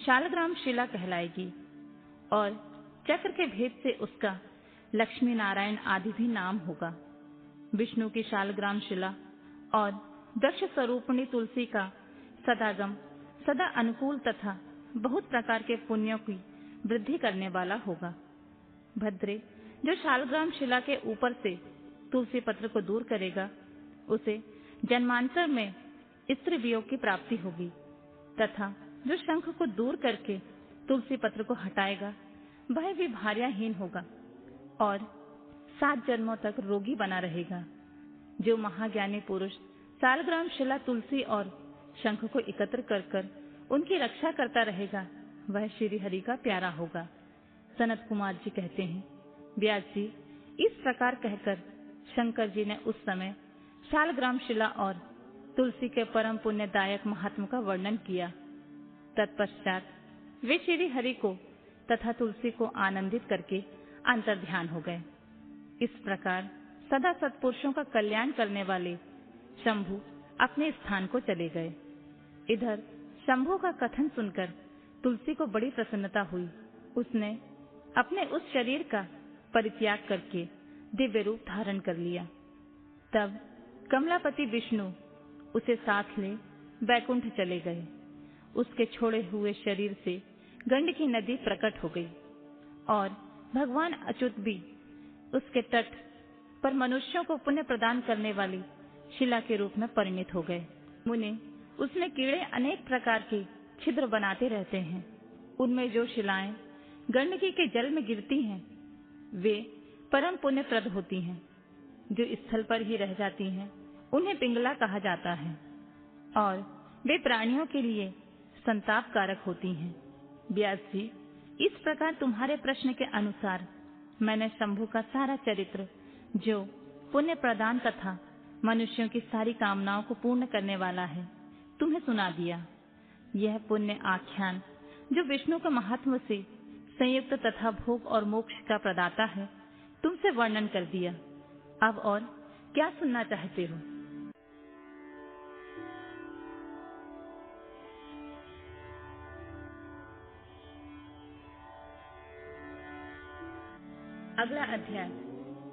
Speaker 1: शालग्राम शिला कहलाएगी और चक्र के भेद से उसका लक्ष्मी नारायण आदि भी नाम होगा। विष्णु की शालग्राम शिला और दक्ष स्वरूपिणी तुलसी का सदागम सदा अनुकूल तथा बहुत प्रकार के पुण्यों की वृद्धि करने वाला होगा। भद्रे, जो शालग्राम शिला के ऊपर से तुलसी पत्र को दूर करेगा उसे जन्मांतर में स्त्री वियोग की प्राप्ति होगी तथा जो शंख को दूर करके तुलसी पत्र को हटाएगा वह भी भार्याहीन होगा और 7 जन्मों तक रोगी बना रहेगा। जो महाज्ञानी पुरुष शालग्राम शिला तुलसी और शंख को एकत्र कर उनकी रक्षा करता रहेगा वह श्री हरि का प्यारा होगा। सनत कुमार जी कहते हैं, व्यास जी इस प्रकार कहकर शंकर जी ने उस समय शालग्राम शिला और तुलसी के परम पुण्यदायक महात्म का वर्णन किया। तत्पश्चात वे श्री हरि को तथा तुलसी को आनंदित करके अंतर्ध्यान हो गए। इस प्रकार सदा सत्पुरुषों का कल्याण करने वाले शंभु अपने स्थान को चले गए। इधर शंभु का कथन सुनकर तुलसी को बड़ी प्रसन्नता हुई। उसने अपने उस शरीर का परित्याग करके दिव्य रूप धारण कर लिया। तब कमलापति विष्णु उसे साथ ले बैकुंठ चले गए। उसके छोड़े हुए शरीर से गंडकी नदी प्रकट हो गई और भगवान अच्युत भी उसके तट पर मनुष्यों को पुण्य प्रदान करने वाली शिला के रूप में परिणित हो गए। मुने, उसमें कीड़े अनेक प्रकार के छिद्र बनाते रहते हैं। उनमें जो शिलाएं गंडकी के जल में गिरती हैं वे परम पुण्यप्रद होती हैं। जो स्थल पर ही रह जाती हैं उन्हें पिंगला कहा जाता है और वे प्राणियों के लिए संताप कारक होती हैं। व्यास जी, इस प्रकार तुम्हारे प्रश्न के अनुसार मैंने शंभु का सारा चरित्र जो पुण्य प्रदान तथा मनुष्यों की सारी कामनाओं को पूर्ण करने वाला है तुम्हें सुना दिया। यह पुण्य आख्यान जो विष्णु के महात्म से संयुक्त तथा भोग और मोक्ष का प्रदाता है तुमसे वर्णन कर दिया। अब और क्या सुनना चाहते हो? अगला अध्याय।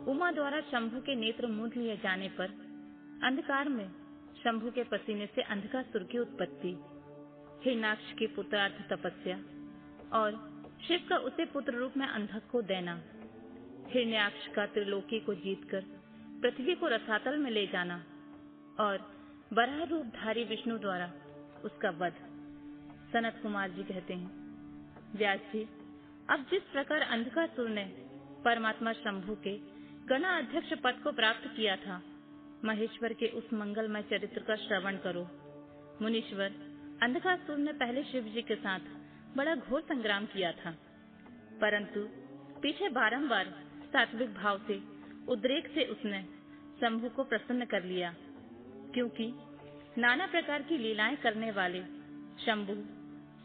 Speaker 1: उमा द्वारा शंभु के नेत्र मूंद लिए जाने पर अंधकार में शंभु के पसीने से अंधकासुर की उत्पत्ति, हिरण्याक्ष की पुत्रार्थ तपस्या और शिव का उसे पुत्र रूप में अंधक को देना, हिरण्याक्ष का त्रिलोकी को जीतकर पृथ्वी को रसातल में ले जाना और वराह रूपधारी विष्णु द्वारा उसका वध। सनत कुमार जी कहते हैं, व्यास जी, अब जिस प्रकार अंधकासुर ने परमात्मा शंभु के गणा अध्यक्ष पद को प्राप्त किया था, महेश्वर के उस मंगलमय चरित्र का श्रवण करो। मुनीश्वर, अंधकासुर ने पहले शिव जी के साथ बड़ा घोर संग्राम किया था, परंतु पीछे बारंबार सात्विक भाव से उद्रेक से उसने शंभु को प्रसन्न कर लिया, क्योंकि नाना प्रकार की लीलाएं करने वाले शंभु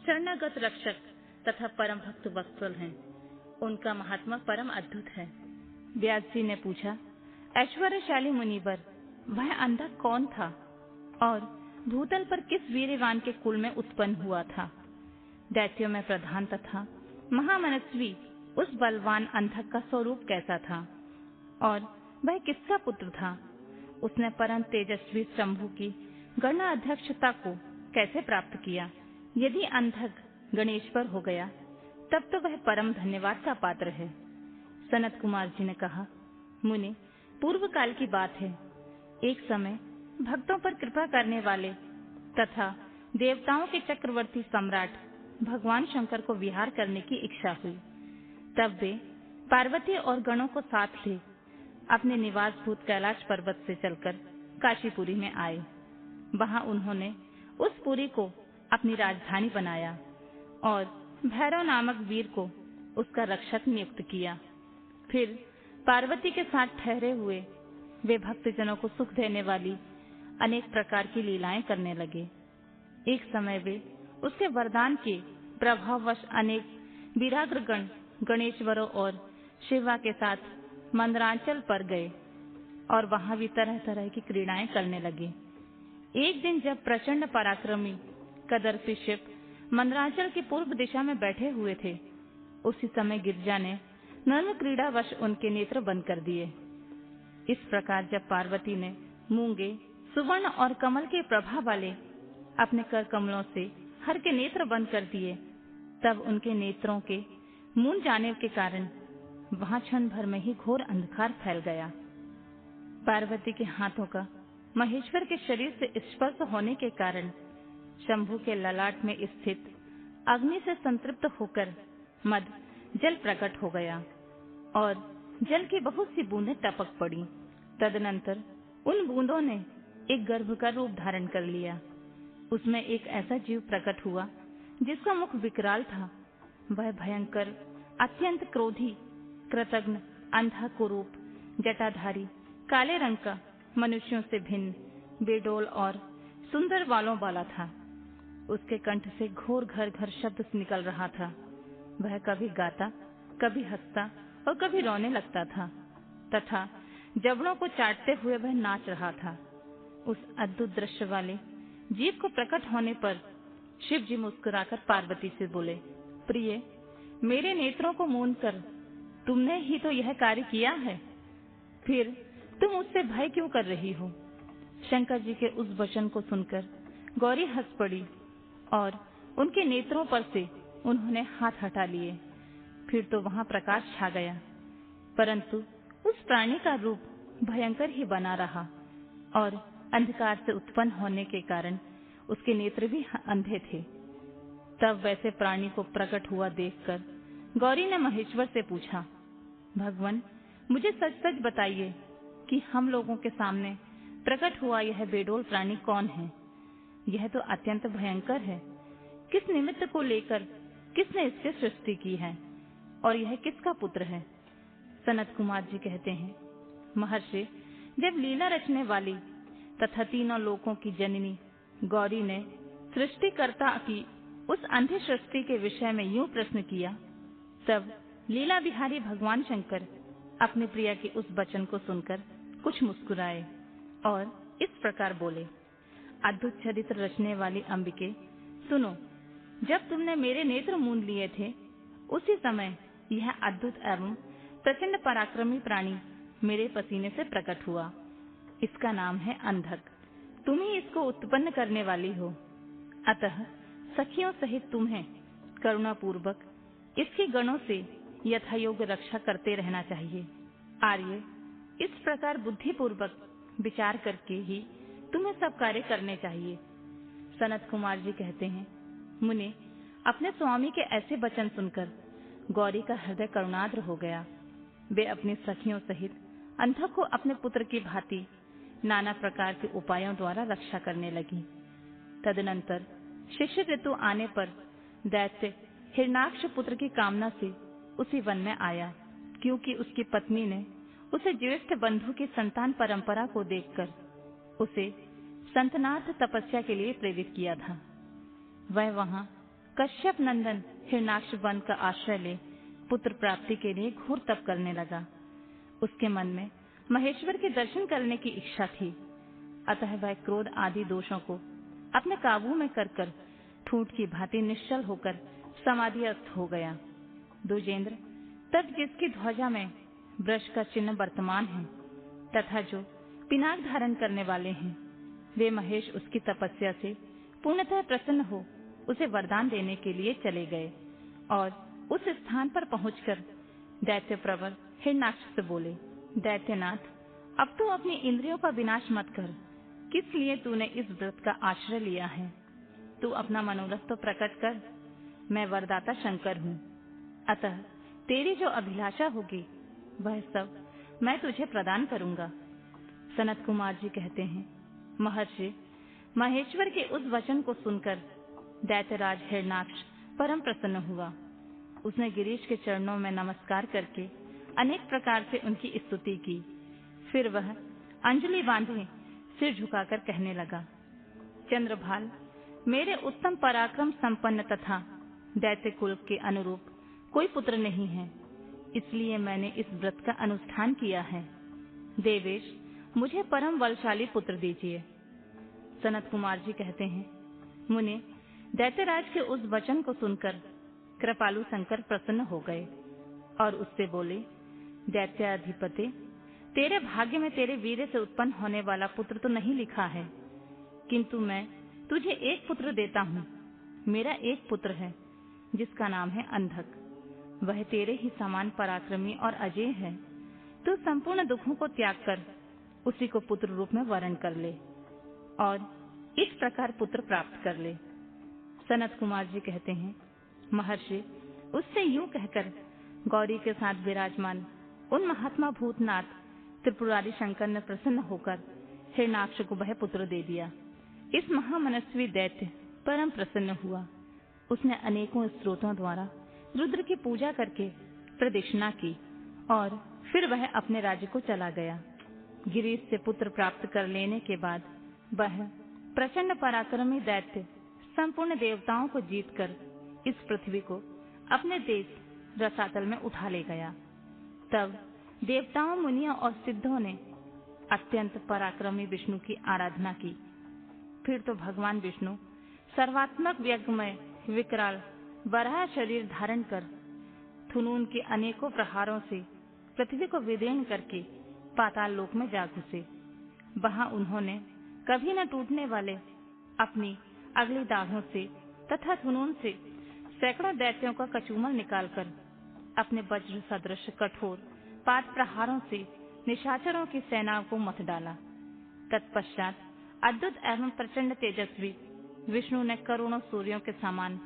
Speaker 1: शरणागत रक्षक तथा परम भक्त वत्सल हैं। उनका महात्मा परम अद्भुत है। व्यास जी ने पूछा, ऐश्वर्यशाली मुनिवर, वह अंधक कौन था और भूतल पर किस वीरवान के कुल में उत्पन्न हुआ था? दैत्यों में प्रधान तथा महामनस्वी उस बलवान अंधक का स्वरूप कैसा था और वह किसका पुत्र था? उसने परम तेजस्वी शंभु की गणा अध्यक्षता को कैसे प्राप्त किया? यदि अंधक गणेश्वर हो गया तब तो वह परम धन्यवाद का पात्र है। सनत कुमार जी ने कहा, मुनि, पूर्व काल की बात है। एक समय भक्तों पर कृपा करने वाले तथा देवताओं के चक्रवर्ती सम्राट भगवान शंकर को विहार करने की इच्छा हुई। तब वे पार्वती और गणों को साथ ले अपने निवास भूत कैलाश पर्वत से चलकर काशीपुरी में आए। वहां उन्होंने उस पुरी को अपनी राजधानी बनाया और भैरव नामक वीर को उसका रक्षक नियुक्त किया। फिर पार्वती के साथ ठहरे हुए वे भक्तजनों को सुख देने वाली अनेक प्रकार की लीलाएं करने लगे। एक समय वे उसके वरदान के प्रभाववश अनेक वीराग्रगण गणेश्वरों और शिवा के साथ मंदरांचल पर गए और वहां भी तरह तरह की क्रीड़ाएं करने लगे। एक दिन जब प्रचंड पराक्रमी कदर्पी शिव मंदरांचल की पूर्व दिशा में बैठे हुए थे, उसी समय गिरजा ने नर्म क्रीड़ावश उनके नेत्र बंद कर दिए। इस प्रकार जब पार्वती ने मूंगे, सुवर्ण और कमल के प्रभा वाले अपने कर कमलों से हर के नेत्र बंद कर दिए, तब उनके नेत्रों के मूंद जाने के कारण वहां क्षण भर में ही घोर अंधकार फैल गया। पार्वती के हाथों का महेश्वर के शरीर से स्पर्श होने के कारण शंभु के ललाट में स्थित अग्नि से संतृप्त होकर मद जल प्रकट हो गया और जल की बहुत सी बूंदें टपक पड़ी। तदनंतर उन बूंदों ने एक गर्भ का रूप धारण कर लिया। उसमें एक ऐसा जीव प्रकट हुआ जिसका मुख विकराल था। वह भयंकर, अत्यंत क्रोधी, कृतघ्न, अंधा कुरूप, जटाधारी, काले रंग का, मनुष्यों से भिन्न, बेडोल और सुंदर बालों वाला था। उसके कंठ से घोर घर घर शब्द निकल रहा था। वह कभी गाता, कभी हंसता और कभी रोने लगता था तथा जबड़ों को चाटते हुए वह नाच रहा था। उस अद्भुत दृश्य वाले जीव को प्रकट होने पर शिव जी मुस्कुराकर पार्वती से बोले, प्रिय, मेरे नेत्रों को मूंद कर तुमने ही तो यह कार्य किया है, फिर तुम उससे भय क्यों कर रही हो? शंकर जी के उस वचन को सुनकर गौरी हंस पड़ी और उनके नेत्रों पर से उन्होंने हाथ हटा लिए। फिर तो वहां प्रकाश छा गया, परंतु उस प्राणी का रूप भयंकर ही बना रहा और अंधकार से उत्पन्न होने के कारण उसके नेत्र भी अंधे थे। तब वैसे प्राणी को प्रकट हुआ देखकर गौरी ने महेश्वर से पूछा, भगवान, मुझे सच सच बताइए कि हम लोगों के सामने प्रकट हुआ यह बेडोल प्राणी कौन है? यह तो अत्यंत भयंकर है। किस निमित्त को लेकर किसने इसकी सृष्टि की है और यह किसका पुत्र है? सनत कुमार जी कहते हैं, महर्षि, जब लीला रचने वाली तथा तीनों लोकों की जननी गौरी ने सृष्टिकर्ता की उस अंधे सृष्टि के विषय में यूं प्रश्न किया, तब लीला बिहारी भगवान शंकर अपने प्रिया के उस वचन को सुनकर कुछ मुस्कुराए और इस प्रकार बोले, अद्भुत चरित्र रचने वाली अंबिके, सुनो, जब तुमने मेरे नेत्र मूंद लिए थे, उसी समय यह अद्भुत एवं प्रचंड पराक्रमी प्राणी मेरे पसीने से प्रकट हुआ। इसका नाम है अंधक। तुम ही इसको उत्पन्न करने वाली हो। अतः सखियों सहित तुम्हें करुणा पूर्वक इसके गणों से यथायोग्य रक्षा करते रहना चाहिए। आर्य, इस प्रकार बुद्धि पूर्वक विचार करके ही तुम्हें सब कार्य करने चाहिए। सनत कुमार जी कहते हैं, मुनि, अपने स्वामी के ऐसे वचन सुनकर गौरी का हृदय करुणाद्र हो गया। वे अपनी सखियों सहित अंधक को अपने पुत्र की भांति नाना प्रकार के उपायों द्वारा रक्षा करने लगी। तदनंतर शिशिर ऋतु आने पर दैत्य हिरणाक्ष पुत्र की कामना से उसी वन में आया, क्योंकि उसकी पत्नी ने उसे ज्येष्ठ बंधु की संतान परंपरा को देखकर उसे संतनाथ तपस्या के लिए प्रेरित किया था। वह वहां कश्यप नंदन हिरणाक्ष वन का आश्रय ले पुत्र प्राप्ति के लिए घोर तप करने लगा। उसके मन में महेश्वर के दर्शन करने की इच्छा थी, अतः वह क्रोध आदि दोषों को अपने काबू में कर ठूंठ की भांति निश्चल होकर समाधिस्थ हो गया। द्विजेंद्र, तब जिसकी ध्वजा में वृष का चिन्ह वर्तमान है तथा जो पिनाक धारण करने वाले हैं, वे महेश उसकी तपस्या से पूर्णतः प्रसन्न हो उसे वरदान देने के लिए चले गए और उस स्थान पर पहुंचकर दैत्य प्रवर हिरणाक्ष से बोले, दैत्यनाथ, अब तू अपनी इंद्रियों का विनाश मत कर। किस लिए तूने इस व्रत का आश्रय लिया है? तू अपना मनोरथ तो प्रकट कर। मैं वरदाता शंकर हूँ, अतः तेरी जो अभिलाषा होगी वह सब मैं तुझे प्रदान करूंगा। सनत कुमार जी कहते हैं, महर्षि महेश्वर के उस वचन को सुनकर दैत्यराज हिरण्याक्ष परम प्रसन्न हुआ। उसने गिरीश के चरणों में नमस्कार करके अनेक प्रकार से उनकी स्तुति की। फिर वह अंजलि बांधे सिर झुकाकर कहने लगा, चंद्रभाल, मेरे उत्तम पराक्रम संपन्न तथा दैत्य कुल के अनुरूप कोई पुत्र नहीं है, इसलिए मैंने इस व्रत का अनुष्ठान किया है। देवेश, मुझे परम बलशाली पुत्र दीजिए। सनत कुमार जी कहते हैं, मुने, दैत्यराज के उस वचन को सुनकर कृपालु शंकर प्रसन्न हो गए और उससे बोले, दैत्याधिपते, तेरे भाग्य में तेरे वीर्य से उत्पन्न होने वाला पुत्र तो नहीं लिखा है, किंतु मैं तुझे एक पुत्र देता हूँ। मेरा एक पुत्र है जिसका नाम है अंधक। वह तेरे ही समान पराक्रमी और अजेय है। तू संपूर्ण दुखों को त्याग कर उसी को पुत्र रूप में वरण कर ले और इस प्रकार पुत्र प्राप्त कर ले। सनत कुमार जी कहते हैं, महर्षि उससे यूं कहकर गौरी के साथ विराजमान उन महात्मा भूतनाथ त्रिपुरारी शंकर ने प्रसन्न होकर हिरण्याक्ष को वह पुत्र दे दिया। इस महामनस्वी दैत्य परम प्रसन्न हुआ। उसने अनेकों स्त्रोतों द्वारा रुद्र की पूजा करके प्रदक्षिणा की और फिर वह अपने राज्य को चला गया। गिरीश से पुत्र प्राप्त कर लेने के बाद वह प्रचंड पराक्रमी दैत्य संपूर्ण देवताओं को जीतकर इस पृथ्वी को अपने देश रसातल में उठा ले गया। तब देवताओं, मुनियों और सिद्धों ने अत्यंत पराक्रमी विष्णु की आराधना की। फिर तो भगवान विष्णु सर्वात्मक यज्ञमय विकराल वराह शरीर धारण कर थुनून के अनेकों प्रहारों से पृथ्वी को विदीर्ण करके पाताल लोक में जा घुसे। वहां उन्होंने कभी न टूटने वाले अपनी अगली दाढ़ों से तथा थुनून से सैकड़ों दैत्यों का कचूमर निकालकर अपने वज्र सदृश कठोर पाद प्रहारों से निशाचरों की सेनाओं को मथ डाला। तत्पश्चात अद्भुत एवं प्रचंड तेजस्वी विष्णु ने करोड़ों सूर्यों के समान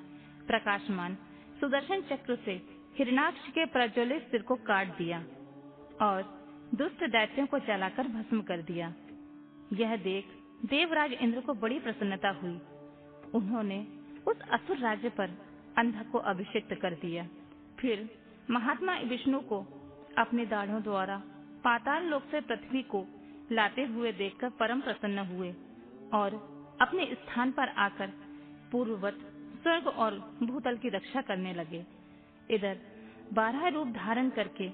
Speaker 1: प्रकाशमान सुदर्शन चक्र से हिरण्याक्ष के प्रज्वलित सिर को काट दिया और दुष्ट दैत्यों को जलाकर भस्म कर दिया। यह देख देवराज इंद्र को बड़ी प्रसन्नता हुई। उन्होंने उस असुर राज्य पर अंधक को अभिषिक्त कर दिया। फिर महात्मा विष्णु को अपनी दाढ़ों द्वारा पाताल लोक से पृथ्वी को लाते हुए देखकर परम प्रसन्न हुए और अपने स्थान पर आकर पूर्ववत स्वर्ग और भूतल की रक्षा करने लगे। इधर 12 रूप धारण करके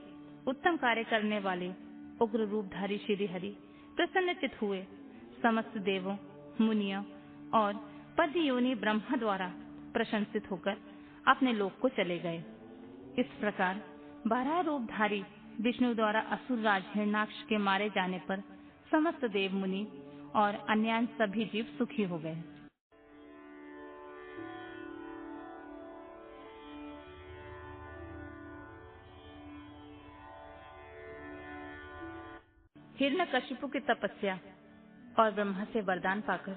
Speaker 1: उत्तम कार्य करने वाले उग्र रूपधारी श्री हरि प्रसन्नचित हुए समस्त देवों, मुनियों और पद योनि ब्रह्मा द्वारा प्रशंसित होकर अपने लोक को चले गए। इस प्रकार 12 रूपधारी विष्णु द्वारा असुर राज हिरण्याक्ष के मारे जाने पर समस्त देव, मुनि और अन्य सभी जीव सुखी हो गए। हिरण्यकशिपु की तपस्या और ब्रह्मा से वरदान पाकर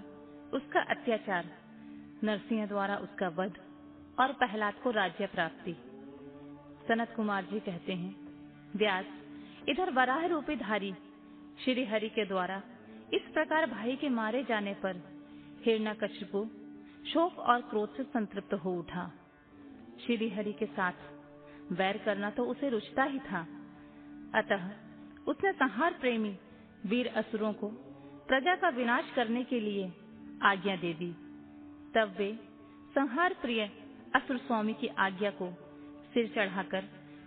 Speaker 1: उसका अत्याचार, नरसिंह द्वारा उसका वध और प्रहलाद को राज्य प्राप्ति। सनत कुमार जी कहते हैं, व्यास, इधर वराह रूपी धारी श्री हरि के द्वारा इस प्रकार भाई के मारे जाने पर हिरण्यकशिपु शोक और क्रोध से संतृप्त हो उठा। श्री हरि के साथ वैर करना तो उसे रुचता ही था, अतः उसने संहार प्रेमी वीर असुरों को प्रजा का विनाश करने के लिए आज्ञा दे दी। तब वे संहार प्रिय असुर स्वामी की आज्ञा को सिर चढ़ाकर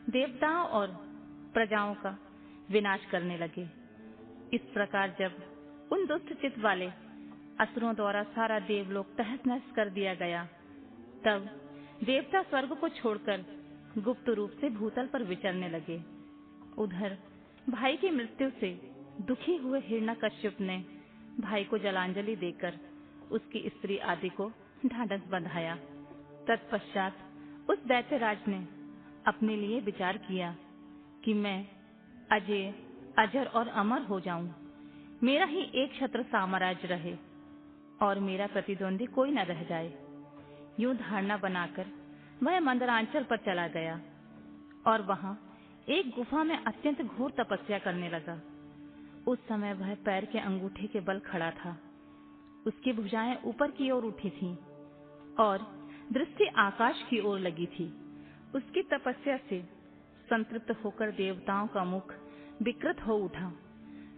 Speaker 1: देवताओं और प्रजाओं का विनाश करने लगे। इस प्रकार जब उन दुष्ट चित्त वाले असुरों द्वारा सारा देवलोक तहस नहस कर दिया गया, तब देवता स्वर्ग को छोड़कर गुप्त रूप से भूतल पर विचरने लगे। उधर भाई की मृत्यु से दुखी हुए हिरण्यकश्यप ने भाई को जलांजलि देकर उसकी स्त्री आदि को ढांढस बंधाया। तत्पश्चात उस दैत्यराज ने अपने लिए विचार किया कि मैं अजय, अजर और अमर हो जाऊं, मेरा ही एक छत्र साम्राज्य रहे और मेरा प्रतिद्वंदी कोई न रह जाए। यूं धारणा बनाकर वह मंदरांचल पर चला गया और वहां एक गुफा में अत्यंत घोर तपस्या करने लगा। उस समय वह पैर के अंगूठे के बल खड़ा था। उसकी भुजाएं ऊपर की ओर उठी थीं और दृष्टि आकाश की ओर लगी थी। उसकी तपस्या से संतृप्त होकर देवताओं का मुख विकृत हो उठा।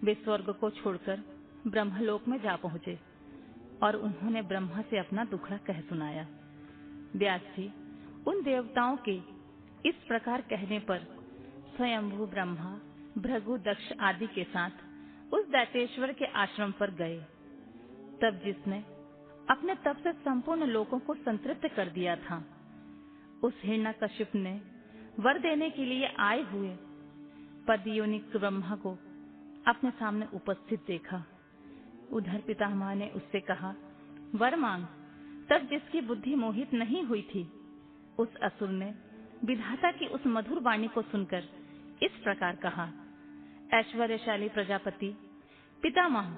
Speaker 1: वे स्वर्ग को छोड़कर ब्रह्मलोक में जा पहुंचे और उन्होंने ब्रह्मा से अपना दुखड़ा कह सुनाया। व्यास जी उन देवताओं के इस प्रकार कहने पर स्वयंभू ब्रह्मा, भृगु, दक्ष आदि के साथ उस दैत्येश्वर के आश्रम पर गए। तब जिसने अपने तप से संपूर्ण लोकों को संतृप्त कर दिया था, उस हिरण्यकशिप ने वर देने के लिए आए हुए पदयोनिक ब्रह्मा को अपने सामने उपस्थित देखा। उधर पितामह ने उससे कहा, वर मांग। तब जिसकी बुद्धि मोहित नहीं हुई थी, उस असुर ने विधाता की उस मधुर वाणी को सुनकर इस प्रकार कहा, ऐश्वर्यशाली प्रजापति, पितामह,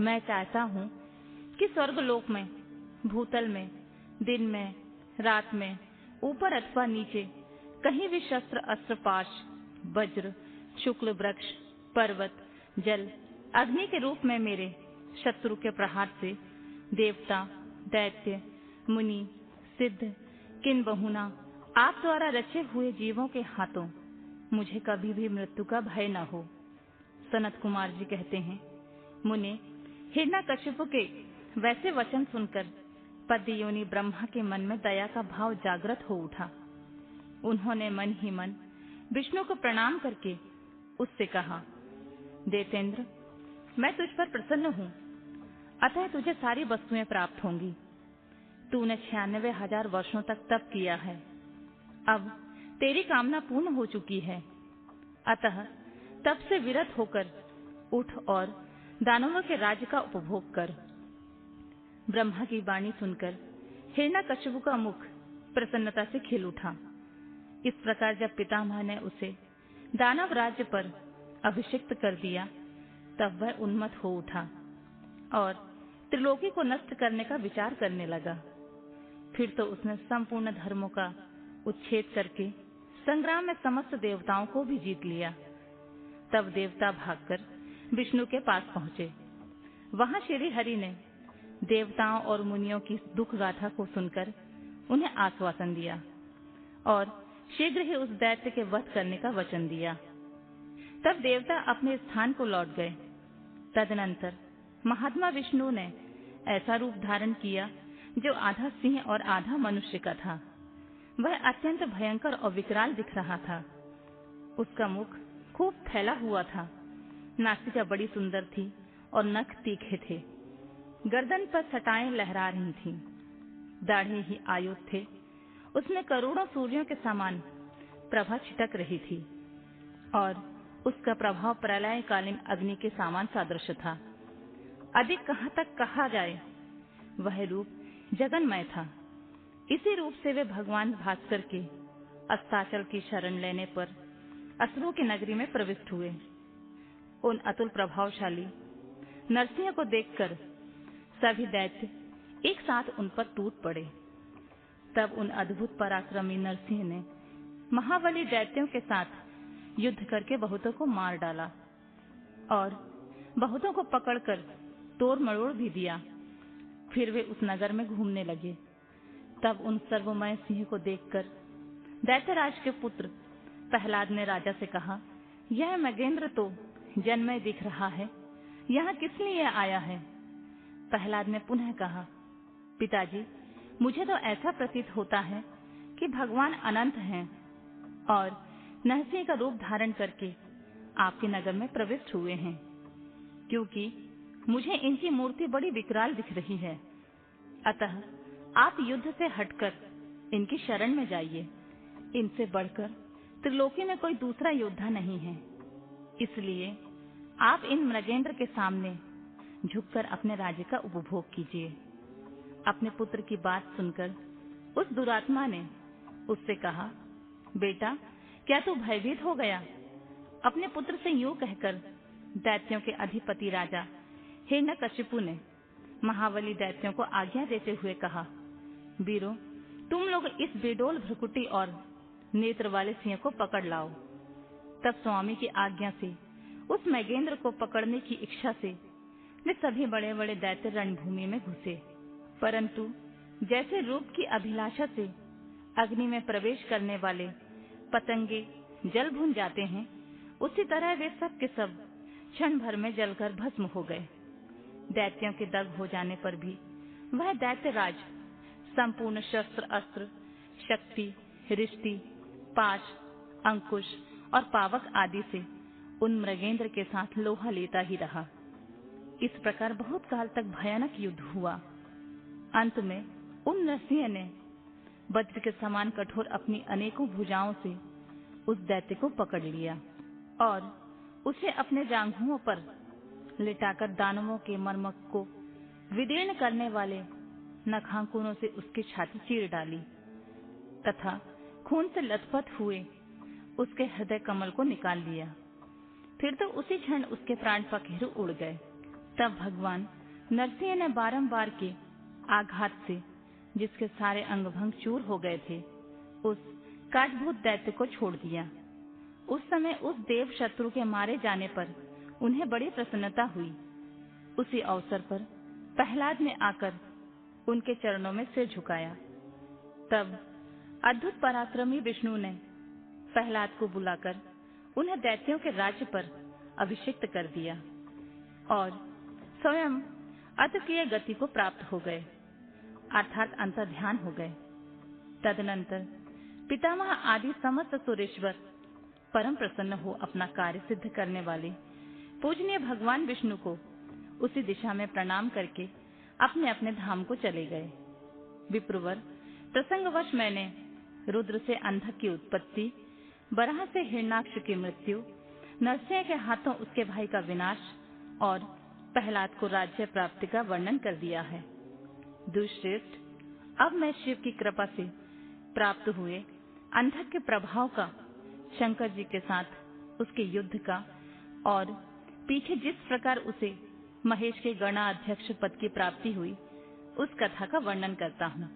Speaker 1: मैं चाहता हूँ कि स्वर्गलोक में, भूतल में, दिन में, रात में, ऊपर अथवा नीचे, कहीं भी शस्त्र, अस्त्र, पाश, वज्र, शुक्ल, वृक्ष, पर्वत, जल, अग्नि के रूप में मेरे शत्रु के प्रहार से देवता, दैत्य, मुनि, सिद्ध, किन्बहुना आप द्वारा रचे हुए जीवों के हाथों मुझे कभी भी मृत्यु का भय न हो। सनत कुमार जी कहते हैं, मुने, हिरण्यकशिपु के वैसे वचन सुनकर पद्योनि ब्रह्मा के मन में दया का भाव जागृत हो उठा। उन्होंने मन ही मन विष्णु को प्रणाम करके उससे कहा, देवेंद्र, मैं तुझ पर प्रसन्न हूँ, अतः तुझे सारी वस्तुएं प्राप्त होंगी। तूने 96,000 वर्षों तक तप किया है। अब तेरी कामना पूर्ण हो चुकी है, अतः तप से विरत होकर उठ और दानवों के राज्य का उपभोग कर। ब्रह्मा की वाणी सुनकर हिरण्यकशिपु का मुख प्रसन्नता से खिल उठा। इस प्रकार जब पितामह ने उसे दानव राज्य पर अभिषिक्त कर दिया, तब वह उन्मत्त हो उठा और त्रिलोकी को नष्ट करने का विचार करने लगा। फिर तो उसने संपूर्ण धर्मों का उच्छेद करके संग्राम में समस्त देवताओं को भी जीत लिया। तब देवता भागकर विष्णु के पास पहुंचे। वहां श्री हरि ने देवताओं और मुनियों की दुख गाथा को सुनकर उन्हें आश्वासन दिया और शीघ्र ही उस दैत्य के वध करने का वचन दिया। तब देवता अपने स्थान को लौट गए। तदनंतर महात्मा विष्णु ने ऐसा रूप धारण किया जो आधा सिंह और आधा मनुष्य का था। वह अत्यंत भयंकर और विकराल दिख रहा था। उसका मुख खूब फैला हुआ था, नासिका बड़ी सुंदर थी और नख तीखे थे। गर्दन पर सटाएं लहरा रही थीं। दाढ़े ही आयुध थे। उसमें करोड़ों सूर्यों के समान प्रभा छिटक रही थी और उसका प्रभाव प्रलयकालीन अग्नि के समान सादृश था। अधिक कहाँ तक कहा जाए, वह रूप जगन्मय था। इसी रूप से वे भगवान भास्कर के अस्ताचल की शरण लेने पर असुरों की नगरी में प्रविष्ट हुए। उन अतुल प्रभावशाली नरसिंह को देखकर सभी दैत्य एक साथ उन पर टूट पड़े। तब उन अद्भुत पराक्रमी नरसिंह ने महाबली दैत्यों के साथ युद्ध करके बहुतों को मार डाला और बहुतों को पकड़कर तोड़ मरोड़ भी दिया। फिर वे उस नगर में घूमने लगे। तब उन सर्वमय सिंह को देखकर दैत्यराज के पुत्र प्रहलाद ने राजा से कहा, यह मृगेंद्र तो जन्मय दिख रहा है, यहाँ किस लिए आया है? प्रहलाद ने पुनः कहा, पिताजी, मुझे तो ऐसा प्रतीत होता है कि भगवान अनंत हैं और नरसिंह का रूप धारण करके आपके नगर में प्रविष्ट हुए हैं, क्योंकि मुझे इनकी मूर्ति बड़ी विकराल दिख रही है। अतः आप युद्ध से हटकर इनकी शरण में जाइए। इनसे बढ़कर त्रिलोकी में कोई दूसरा योद्धा नहीं है। इसलिए आप इन मृगेंद्र के सामने झुककर अपने राज्य का उपभोग कीजिए। अपने पुत्र की बात सुनकर उस दुरात्मा ने उससे कहा, बेटा, क्या तू भयभीत हो गया? अपने पुत्र से यूं कहकर दैत्यों के अधिपति राजा हिरण्यकशिपु ने महाबली दैत्यों को आज्ञा देते हुए कहा, वीरों, तुम लोग इस बेडोल भ्रकुटी और नेत्र वाले सिंह को पकड़ लाओ। तब स्वामी की आज्ञा से उस मैगेंद्र को पकड़ने की इच्छा से वे सभी बड़े बड़े दैत्य रणभूमि में घुसे, परंतु जैसे रूप की अभिलाषा से अग्नि में प्रवेश करने वाले पतंगे जल भून जाते हैं, उसी तरह वे सब के सब क्षण भर में जलकर भस्म हो गए। दैत्यों के दग हो जाने पर भी वह दैत्यराज संपूर्ण शस्त्र अस्त्र, शक्ति, रिष्टि, पाश, अंकुश और पावक आदि से उन मृगेंद्र के साथ लोहा लेता ही रहा। इस प्रकार बहुत काल तक भयानक युद्ध हुआ। अंत में उन नरसिंह ने वज्र के समान कठोर अपनी अनेकों भुजाओं से उस दैत्य को पकड़ लिया और उसे अपने जांघों पर लिटाकर दानवों के मर्मक को विदीर्ण करने वाले नखांकुरों से उसकी छाती चीर डाली तथा खून से लथपथ हुए उसके हृदय कमल को निकाल लिया। फिर तो उसी क्षण उसके प्राण पखेरु उड़ गए। तब भगवान नरसिंह ने बारंबार के आघात से जिसके सारे अंग भंग चूर हो गए थे, उस काटभूत दैत्य को छोड़ दिया। उस समय उस देव शत्रु के मारे जाने पर उन्हें बड़ी प्रसन्नता हुई। उसी अवसर पर प्रहलाद ने आकर उनके चरणों में सिर झुकाया। तब अद्भुत पराक्रमी विष्णु ने प्रहलाद को बुलाकर उन्हें दैत्यों के राज्य पर अभिषिक्त कर दिया और स्वयं अद्वितीय गति को प्राप्त हो गए, अर्थात अंतर्ध्यान हो गए। तदनंतर पितामह आदि समस्त सुरेश्वर परम प्रसन्न हो अपना कार्य सिद्ध करने वाले पूजनीय भगवान विष्णु को उसी दिशा में प्रणाम करके अपने अपने धाम को चले गए। विप्रवर, प्रसंगवश मैंने रुद्र से अंधक की उत्पत्ति, बराह से हिरण्याक्ष की मृत्यु, नरसिंह के हाथों उसके भाई का विनाश और प्रहलाद को राज्य प्राप्ति का वर्णन कर दिया है। दुष्श्रेष्ठ, अब मैं शिव की कृपा से प्राप्त हुए अंधक के प्रभाव का, शंकर जी के साथ उसके युद्ध का और पीछे जिस प्रकार उसे महेश के गणाध्यक्ष पद की प्राप्ति हुई, उस कथा का वर्णन करता हूँ।